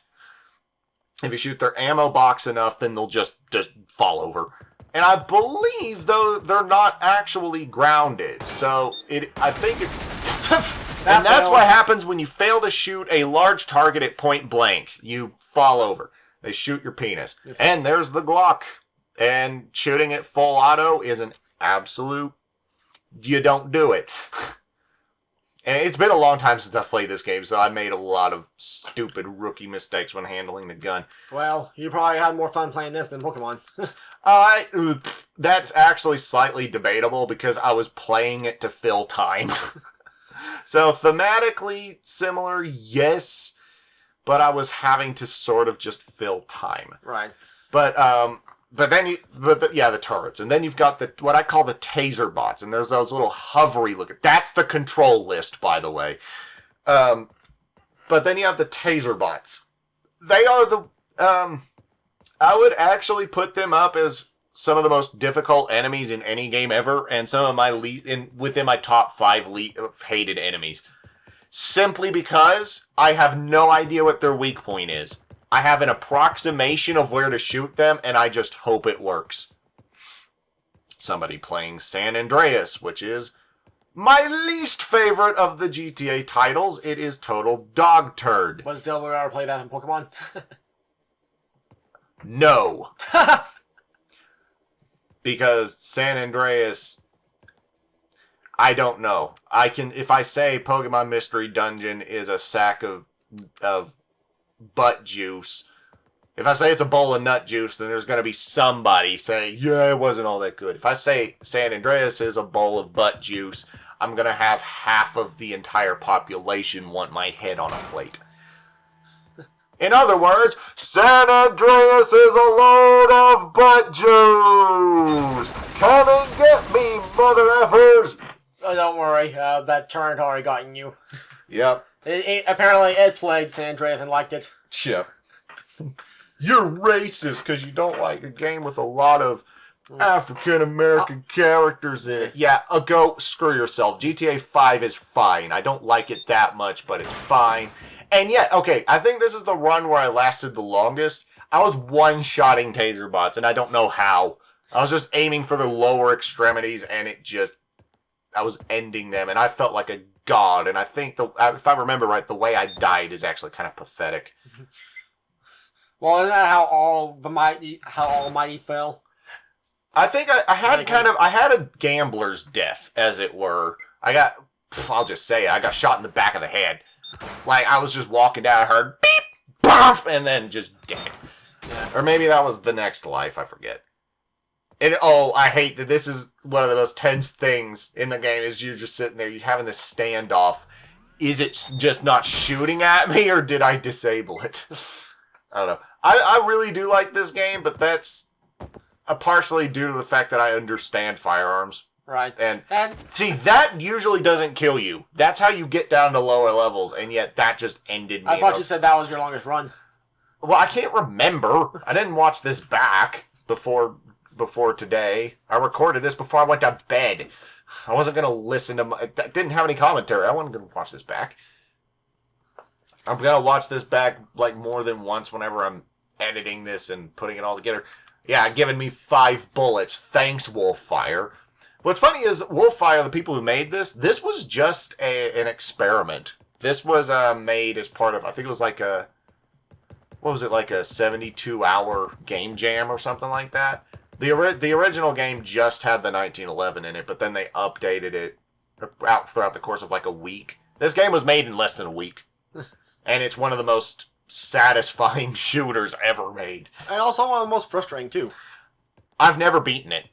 If you shoot their ammo box enough, then they'll just fall over. And I believe, though, they're not actually grounded. So, I think it's... and that's what happens when you fail to shoot a large target at point blank. You fall over. They shoot your penis. And there's the Glock. And shooting it full auto is an absolute... You don't do it. And it's been a long time since I've played this game, so I made a lot of stupid rookie mistakes when handling the gun. Well, you probably had more fun playing this than Pokemon. That's actually slightly debatable because I was playing it to fill time. So thematically similar, yes, but I was having to sort of just fill time. Right. The turrets, and then you've got what I call the taser bots, and there's those little hovery looking. That's the control list, by the way. But then you have the taser bots. They are the I would actually put them up as some of the most difficult enemies in any game ever, and some of my within my top 5 hated enemies. Simply because I have no idea what their weak point is. I have an approximation of where to shoot them, and I just hope it works. Somebody playing San Andreas, which is my least favorite of the GTA titles. It is total dog turd. Was Delaware ever play that in Pokemon? No. Because San Andreas, I don't know. If I say Pokemon Mystery Dungeon is a sack of butt juice. If I say it's a bowl of nut juice, then there's going to be somebody saying, yeah, it wasn't all that good. If I say San Andreas is a bowl of butt juice, I'm going to have half of the entire population want my head on a plate. In other words, San Andreas is a load of butt juice. Come and get me, mother effers. Oh, don't worry. That turret already gotten you. Yep. Apparently, Ed played San Andreas and liked it. Yep. You're racist because you don't like a game with a lot of African-American characters in it. Yeah, go screw yourself. GTA 5 is fine. I don't like it that much, but it's fine. And yet, okay, I think this is the run where I lasted the longest. I was one-shotting taser bots, and I don't know how. I was just aiming for the lower extremities, and I was ending them, and I felt like a god. And I think, if I remember right, the way I died is actually kind of pathetic. Well, isn't that how Almighty fell? I think I had a gambler's death, as it were. I'll just say it, I got shot in the back of the head. Like, I was just walking down, I heard beep, bump, and then just dead. Yeah. Or maybe that was the next life, I forget. And, I hate that this is one of the most tense things in the game, is you're just sitting there, you're having this standoff. Is it just not shooting at me, or did I disable it? I don't know. I really do like this game, but that's partially due to the fact that I understand firearms. Right. And see, that usually doesn't kill you. That's how you get down to lower levels, and yet that just ended me. I thought you said that was your longest run. Well, I can't remember. I didn't watch this back before today. I recorded this before I went to bed. I wasn't going to listen to I didn't have any commentary. I wasn't going to watch this back. I'm going to watch this back like more than once whenever I'm editing this and putting it all together. Yeah, giving me 5 bullets. Thanks, Wolffire. What's funny is Wolfire, the people who made this was just an experiment. This was made as part of, I think it was like a 72-hour game jam or something like that. The original game just had the 1911 in it, but then they updated it out throughout the course of like a week. This game was made in less than a week. And it's one of the most satisfying shooters ever made. And also one of the most frustrating, too. I've never beaten it.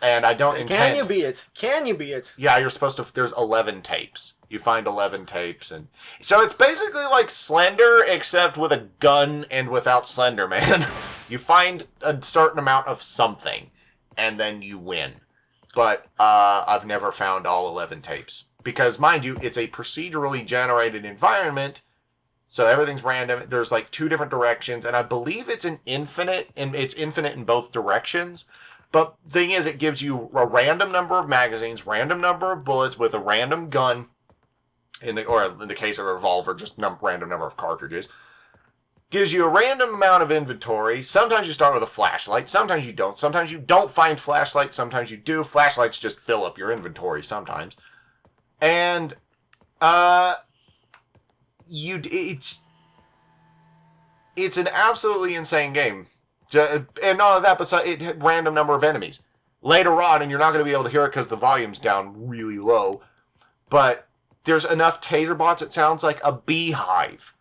And I don't intend... Can you beat it? Can you beat it? Yeah, you're supposed to... There's 11 tapes. You find 11 tapes. And so it's basically like Slender, except with a gun and without Slender Man. You find a certain amount of something, and then you win. But I've never found all 11 tapes. Because, mind you, it's a procedurally generated environment, so everything's random. There's like 2 different directions, and I believe it's infinite in both directions. But the thing is, it gives you a random number of magazines, random number of bullets with a random gun, or in the case of a revolver, just random number of cartridges. Gives you a random amount of inventory. Sometimes you start with a flashlight, sometimes you don't. Sometimes you don't find flashlights, sometimes you do. Flashlights just fill up your inventory sometimes. And it's an absolutely insane game. And not only that, but it had random number of enemies. Later on, and you're not going to be able to hear it because the volume's down really low, but there's enough taser bots, it sounds like a beehive.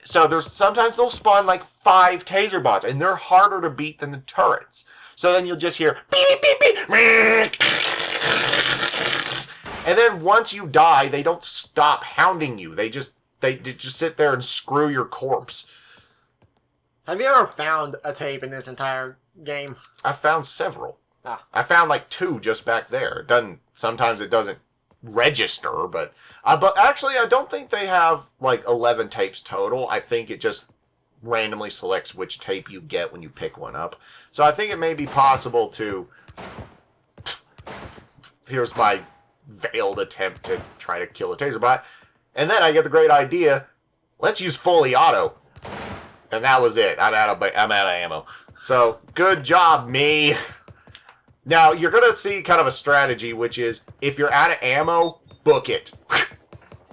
So sometimes they'll spawn like 5 taser bots, and they're harder to beat than the turrets. So then you'll just hear beep, beep, beep, beep. And then once you die, they don't stop hounding you. They just sit there and screw your corpse. Have you ever found a tape in this entire game? I found several. Ah. I found like 2 just back there. Sometimes it doesn't register, but actually I don't think they have like 11 tapes total. I think it just randomly selects which tape you get when you pick one up. So I think it may be possible to... Here's my veiled attempt to try to kill a taser bot. And then I get the great idea, let's use fully auto. And that was it. I'm out of ammo. So, good job, me. Now, you're going to see kind of a strategy, which is, if you're out of ammo, book it.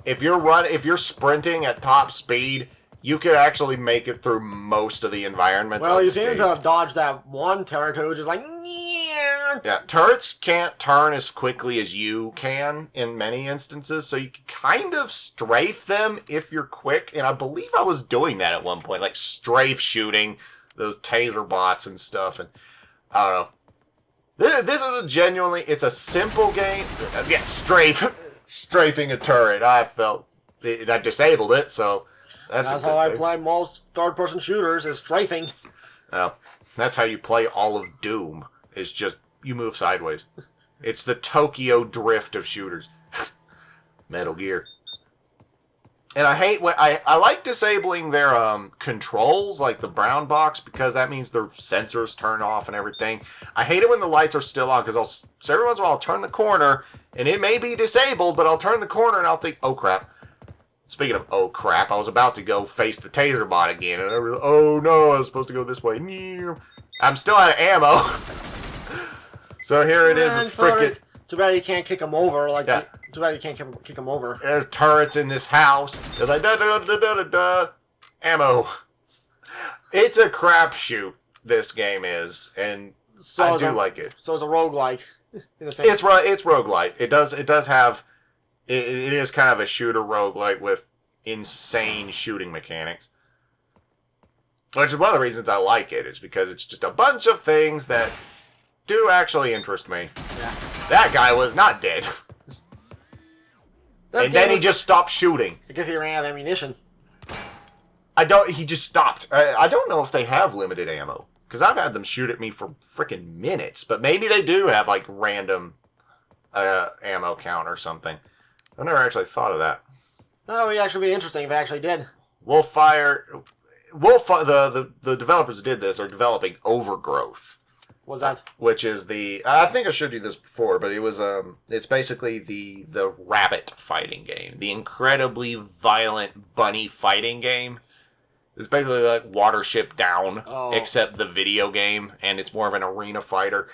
If you're sprinting at top speed, you could actually make it through most of the environments. Well, you seem to have dodged that one turret who was just like, yeah, turrets can't turn as quickly as you can in many instances, so you can kind of strafe them if you're quick, and I believe I was doing that at one point, like strafe shooting those taser bots and stuff, and I don't know. This is it's a simple game. Yeah, strafing a turret. I disabled it, so that's how I play most third-person shooters, is strafing. Oh, that's how you play all of Doom, is just you move sideways. It's the Tokyo drift of shooters. Metal Gear. And I hate when I like disabling their controls, like the brown box, because that means their sensors turn off and everything. I hate it when the lights are still on, because every once in a while I'll turn the corner, and it may be disabled, but I'll turn the corner and I'll think, oh crap. Speaking of oh crap, I was about to go face the taser bot again, and oh no, I was supposed to go this way. I'm still out of ammo. So here it is. It's frickin'. Too bad you can't kick them over. Too bad you can't kick them over. There's turrets in this house. There's like ammo. It's a crapshoot. This game is, and I do like it. So it's a roguelike. It's roguelike. It does have. It is kind of a shooter roguelike with insane shooting mechanics. Which is one of the reasons I like it, is because it's just a bunch of things that do actually interest me. Yeah. That guy was not dead. And then he just stopped shooting. I guess he ran out of ammunition. He just stopped. I don't know if they have limited ammo, because I've had them shoot at me for freaking minutes, but maybe they do have like random ammo count or something. I never actually thought of that. That would actually be interesting if it actually did. The developers who did this are developing Overgrowth. What's that? Which is I think I showed you this before, but it was it's basically the rabbit fighting game, the incredibly violent bunny fighting game. It's basically like Watership Down, except the video game, and it's more of an arena fighter.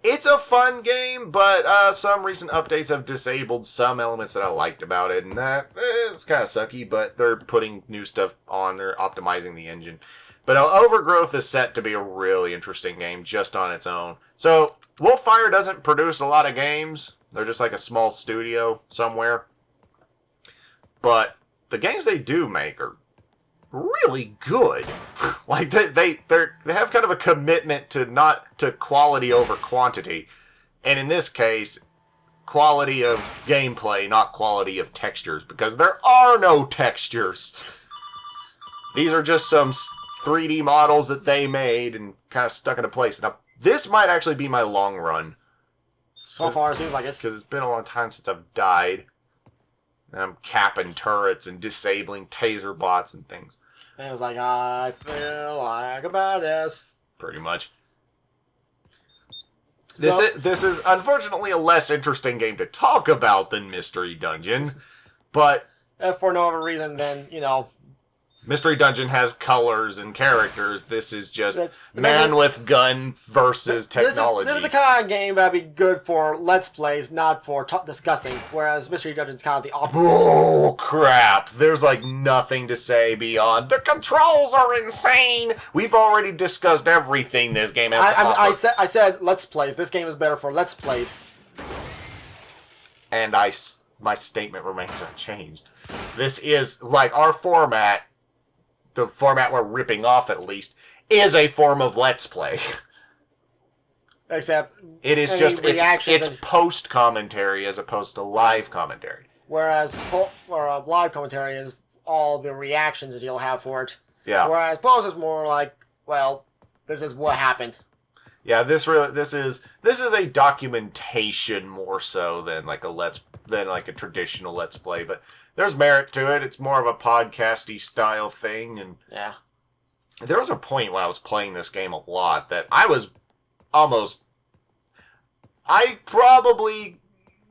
It's a fun game, but some recent updates have disabled some elements that I liked about it, and that it's kind of sucky, but they're putting new stuff on. They're optimizing the engine. But Overgrowth is set to be a really interesting game just on its own. So, Wolfire doesn't produce a lot of games. They're just like a small studio somewhere. But the games they do make are really good. Like they have kind of a commitment to not to quality over quantity, and in this case, quality of gameplay, not quality of textures, because there are no textures. These are just some 3D models that they made and kind of stuck into place. Now, this might actually be my long run. So far, it seems like it. Because it's been a long time since I've died. And I'm capping turrets and disabling taser bots and things. And it was like, I feel like a badass. Pretty much. This is unfortunately a less interesting game to talk about than Mystery Dungeon. But if for no other reason than, Mystery Dungeon has colors and characters. This is just man with gun versus technology. This is the kind of game that'd be good for Let's Plays, not for discussing. Whereas Mystery Dungeon's kind of the opposite. Oh, crap. There's like nothing to say beyond, the controls are insane. We've already discussed everything this game has to offer. I said Let's Plays. This game is better for Let's Plays. And my statement remains unchanged. This is, like, our format, the format we're ripping off at least, is a form of Let's Play. Except it is just it's post commentary as opposed to live commentary. Whereas live commentary is all the reactions that you'll have for it. Yeah. Whereas post is more like, well, this is what happened. Yeah, this is a documentation more so than like a traditional Let's Play, but there's merit to it. It's more of a podcasty style thing, and yeah. There was a point when I was playing this game a lot that I probably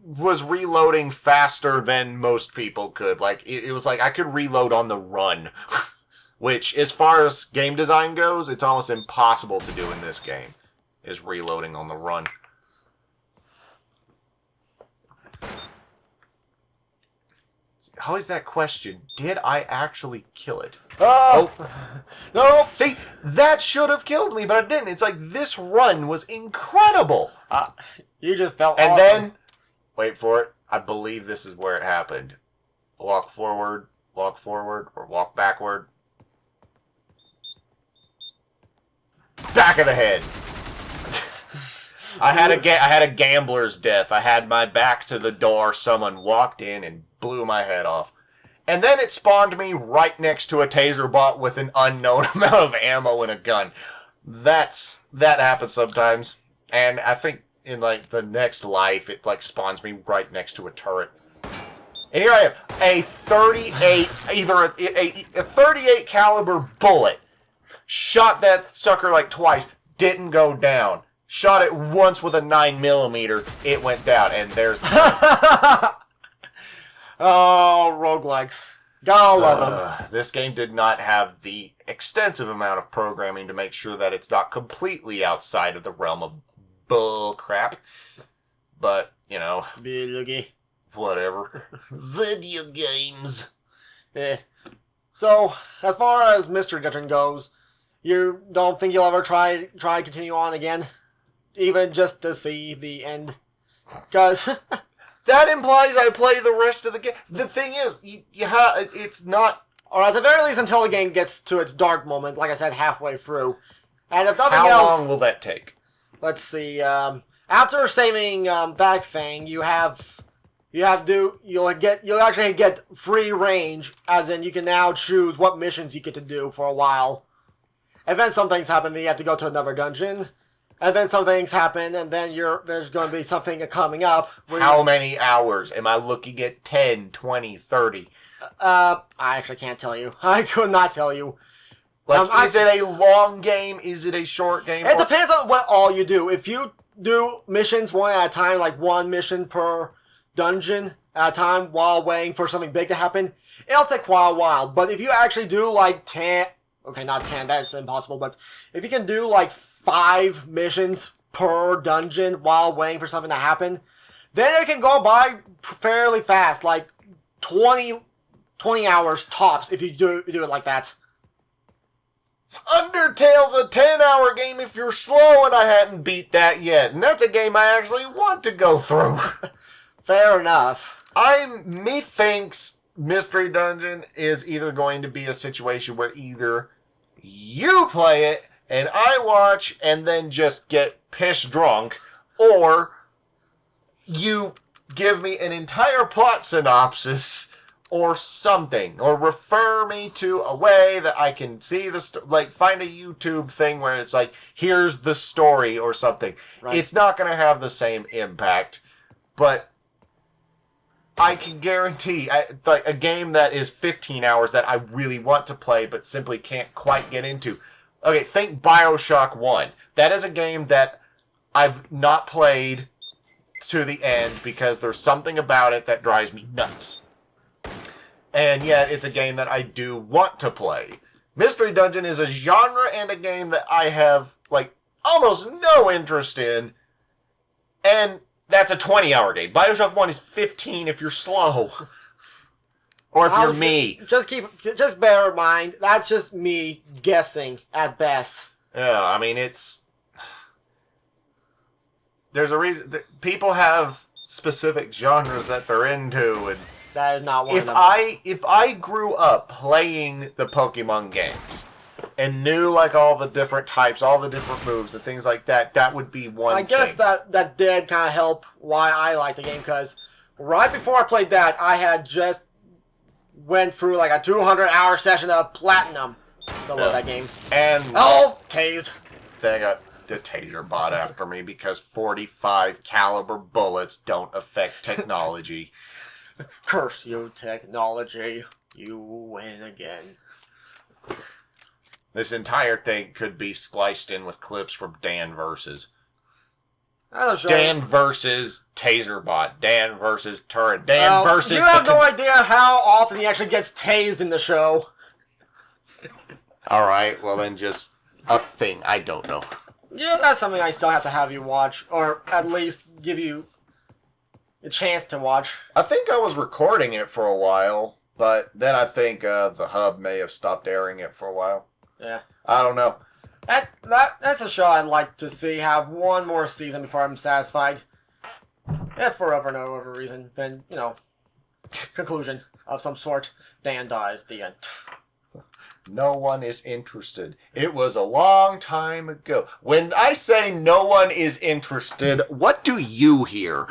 was reloading faster than most people could. Like, it was like I could reload on the run, which, as far as game design goes, it's almost impossible to do in this game, is reloading on the run. Always that question, did I actually kill it? Oh! No! See, that should have killed me, but it didn't. It's like, this run was incredible! You just felt and awesome. Then, wait for it, I believe this is where it happened. Walk forward, or walk backward. Back of the head! I had a gambler's death. I had my back to the door. Someone walked in and blew my head off. And then it spawned me right next to a taser bot with an unknown amount of ammo and a gun. That happens sometimes. And I think in like the next life, it like spawns me right next to a turret. And here I am, a 38 caliber bullet. Shot that sucker like twice. Didn't go down. Shot it once with a 9mm, it went down, and there's oh, roguelikes. Gotta love them. This game did not have the extensive amount of programming to make sure that it's not completely outside of the realm of bull crap. But, whatever. Video games. Yeah. So, as far as Mystery Dungeon goes, you don't think you'll ever try continue on again? Even just to see the end? Because that implies I play the rest of the game. The thing is, it's not... Or at the very least until the game gets to its dark moment, like I said, halfway through. And if nothing else... How long will that take? Let's see. After saving that thing, you'll actually get free range, as in you can now choose what missions you get to do for a while. And then some things happen, and you have to go to another dungeon. And then some things happen, and then there's going to be something coming up. How many hours? Am I looking at 10, 20, 30? I actually can't tell you. I could not tell you. Like, is it a long game? Is it a short game? It depends on what all you do. If you do missions one at a time, like one mission per dungeon at a time while waiting for something big to happen, it'll take quite a while. But if you actually do like 10... Okay, not 10, that's impossible. But if you can do like 5 missions per dungeon while waiting for something to happen, then it can go by fairly fast, like 20 hours tops if you do it like that. Undertale's a 10-hour game if you're slow, and I hadn't beat that yet. And that's a game I actually want to go through. Fair enough. Methinks Mystery Dungeon is either going to be a situation where either you play it and I watch and then just get piss drunk, or you give me an entire plot synopsis or something, or refer me to a way that I can see like find a YouTube thing where it's like, here's the story or something. Right. It's not going to have the same impact, but I can guarantee like a game that is 15 hours that I really want to play but simply can't quite get into. Okay, think BioShock 1. That is a game that I've not played to the end because there's something about it that drives me nuts. And yet, it's a game that I do want to play. Mystery Dungeon is a genre and a game that I have, like, almost no interest in. And that's a 20-hour game. BioShock 1 is 15 if you're slow. Or if you're me. Just bear in mind, that's just me guessing at best. Yeah, I mean, there's a reason. People have specific genres that they're into, and that is not one of them. If I grew up playing the Pokemon games and knew like all the different types, all the different moves and things like that, that would be one thing. I guess that did kind of help why I like the game, because right before I played that, I had just went through like a 200-hour session of Platinum to love that game. And tased. They got the taser bot after me because 45 caliber bullets don't affect technology. Curse you, technology. You win again. This entire thing could be spliced in with clips from Dan versus. Dan versus Taserbot. Dan versus Turret. Dan versus... You have no idea how often he actually gets tased in the show. Alright, well then just a thing. I don't know. Yeah, that's something I still have to have you watch. Or at least give you a chance to watch. I think I was recording it for a while, but then I think the hub may have stopped airing it for a while. Yeah. I don't know. That's a show I'd like to see have one more season before I'm satisfied. If for whatever reason, then, conclusion of some sort. Dan dies, the end. No one is interested. It was a long time ago. When I say no one is interested, what do you hear?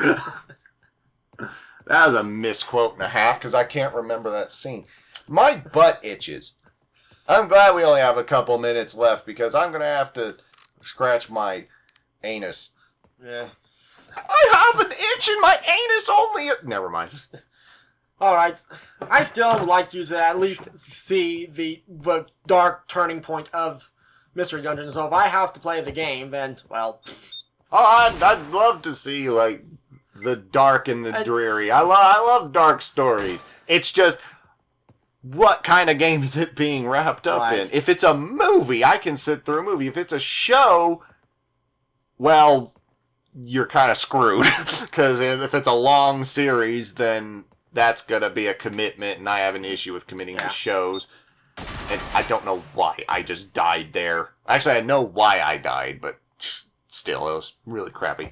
That was a misquote and a half, because I can't remember that scene. My butt itches. I'm glad we only have a couple minutes left, because I'm going to have to scratch my anus. Yeah. I have an itch in my anus only. Never mind. Alright. I still would like you to at least see the dark turning point of Mystery Dungeon. So if I have to play the game, then, well... Oh, I'd love to see, like, the dark and the dreary. I love dark stories. It's just... what kind of game is it being wrapped up in? If it's a movie, I can sit through a movie. If it's a show, well, you're kind of screwed. Because if it's a long series, then that's going to be a commitment, and I have an issue with committing to shows. And I don't know why. I just died there. Actually, I know why I died, but still, it was really crappy.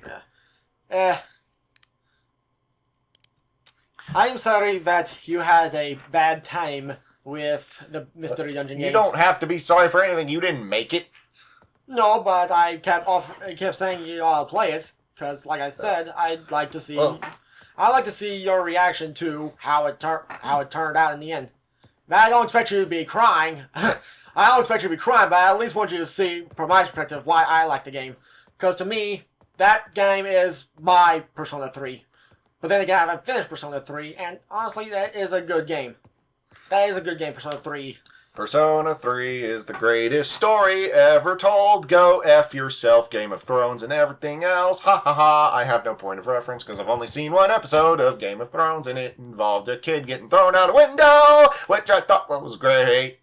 I'm sorry that you had a bad time with the Mystery Dungeon game. You don't have to be sorry for anything. You didn't make it. No, but I kept saying you ought to play it, because, like I said, I'd like to see your reaction to how it turned out in the end. But I don't expect you to be crying. I don't expect you to be crying, but I at least want you to see, from my perspective, why I like the game. Because to me, that game is my Persona 3. But then again, I haven't finished Persona 3, and honestly, that is a good game. That is a good game, Persona 3. Persona 3 is the greatest story ever told. Go F yourself, Game of Thrones and everything else. Ha ha ha. I have no point of reference because I've only seen one episode of Game of Thrones, and it involved a kid getting thrown out a window, which I thought was great.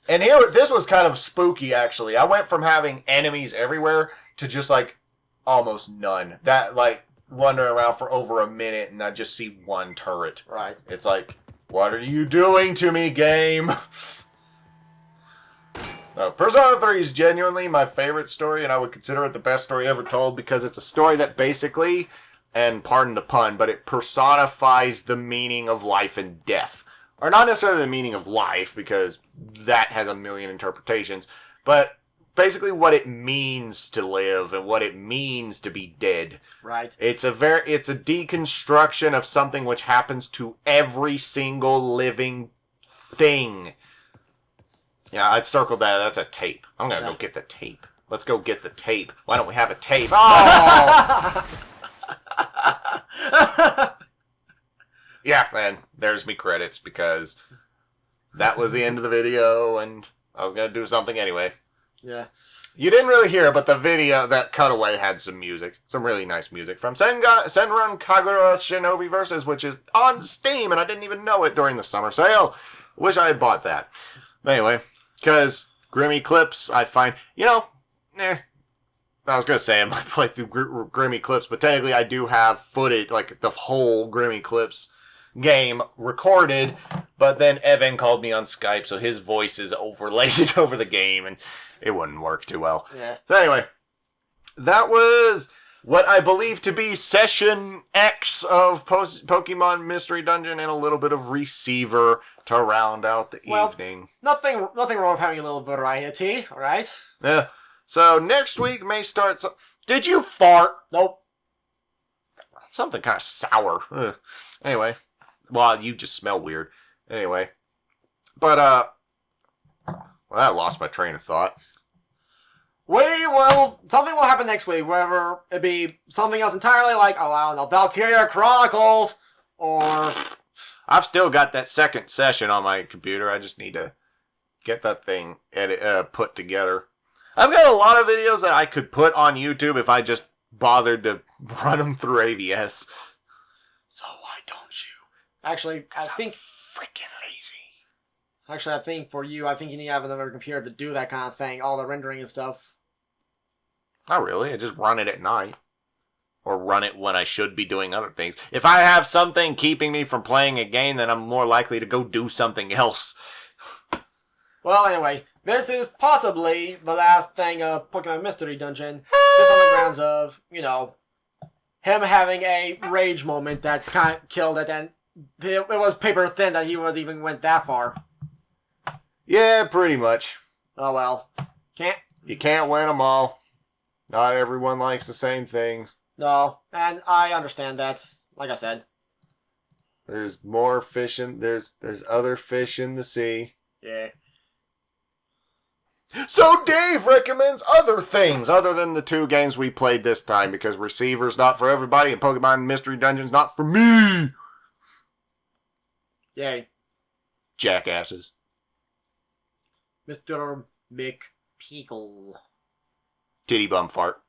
And here, this was kind of spooky, actually. I went from having enemies everywhere to just, like, almost none. That, like, wandering around for over a minute and I just see one turret. Right. It's like, what are you doing to me, game? Persona 3 is genuinely my favorite story, and I would consider it the best story ever told because it's a story that basically, and pardon the pun, but it personifies the meaning of life and death. Or not necessarily the meaning of life, because that has a million interpretations, but basically what it means to live and what it means to be dead. Right. It's a deconstruction of something which happens to every single living thing. Yeah, I'd circle that. That's a tape. I'm gonna go get the tape. Let's go get the tape. Why don't we have a tape? Oh! Yeah, and there's me credits because that was the end of the video and I was going to do something anyway. Yeah. You didn't really hear it, but the video, that cutaway had some music. Some really nice music from Senran Kagura Shinobi Versus, which is on Steam, and I didn't even know it during the summer sale. Wish I had bought that. Anyway, because Grimmy Clips, I find, I was going to say I might play through Grimmy Clips, but technically I do have footage, like the whole Grimmy Clips game recorded, but then Evan called me on Skype, so his voice is overlaid over the game, and it wouldn't work too well. Yeah. So anyway, that was what I believe to be Session X of Pokemon Mystery Dungeon and a little bit of Receiver to round out the evening. Nothing wrong with having a little variety, alright? Yeah. So next week may start... Did you fart? Nope. Something kind of sour. Ugh. Anyway. Well, you just smell weird. Anyway. But, well, that lost my train of thought. Something will happen next week, whether it be something else entirely like, I don't know, Valkyria Chronicles, or... I've still got that second session on my computer. I just need to get that thing put together. I've got a lot of videos that I could put on YouTube if I just bothered to run them through AVS. So why don't you? Actually, I think... I'm freaking lazy. Actually, I think for you, I think you need to have another computer to do that kind of thing, all the rendering and stuff. Not really. I just run it at night. Or run it when I should be doing other things. If I have something keeping me from playing a game, then I'm more likely to go do something else. Well, anyway, this is possibly the last thing of Pokemon Mystery Dungeon, just on the grounds of, him having a rage moment that kind of killed it, and it was paper thin that he even went that far. Yeah, pretty much. Oh well. You can't win them all. Not everyone likes the same things. No, and I understand that, like I said. There's more fish there's other fish in the sea. Yeah. So Dave recommends other things other than the two games we played this time because Receiver's not for everybody and Pokemon Mystery Dungeon's not for me. Yay. Jackasses. Mr. McPeagle. Titty bum fart.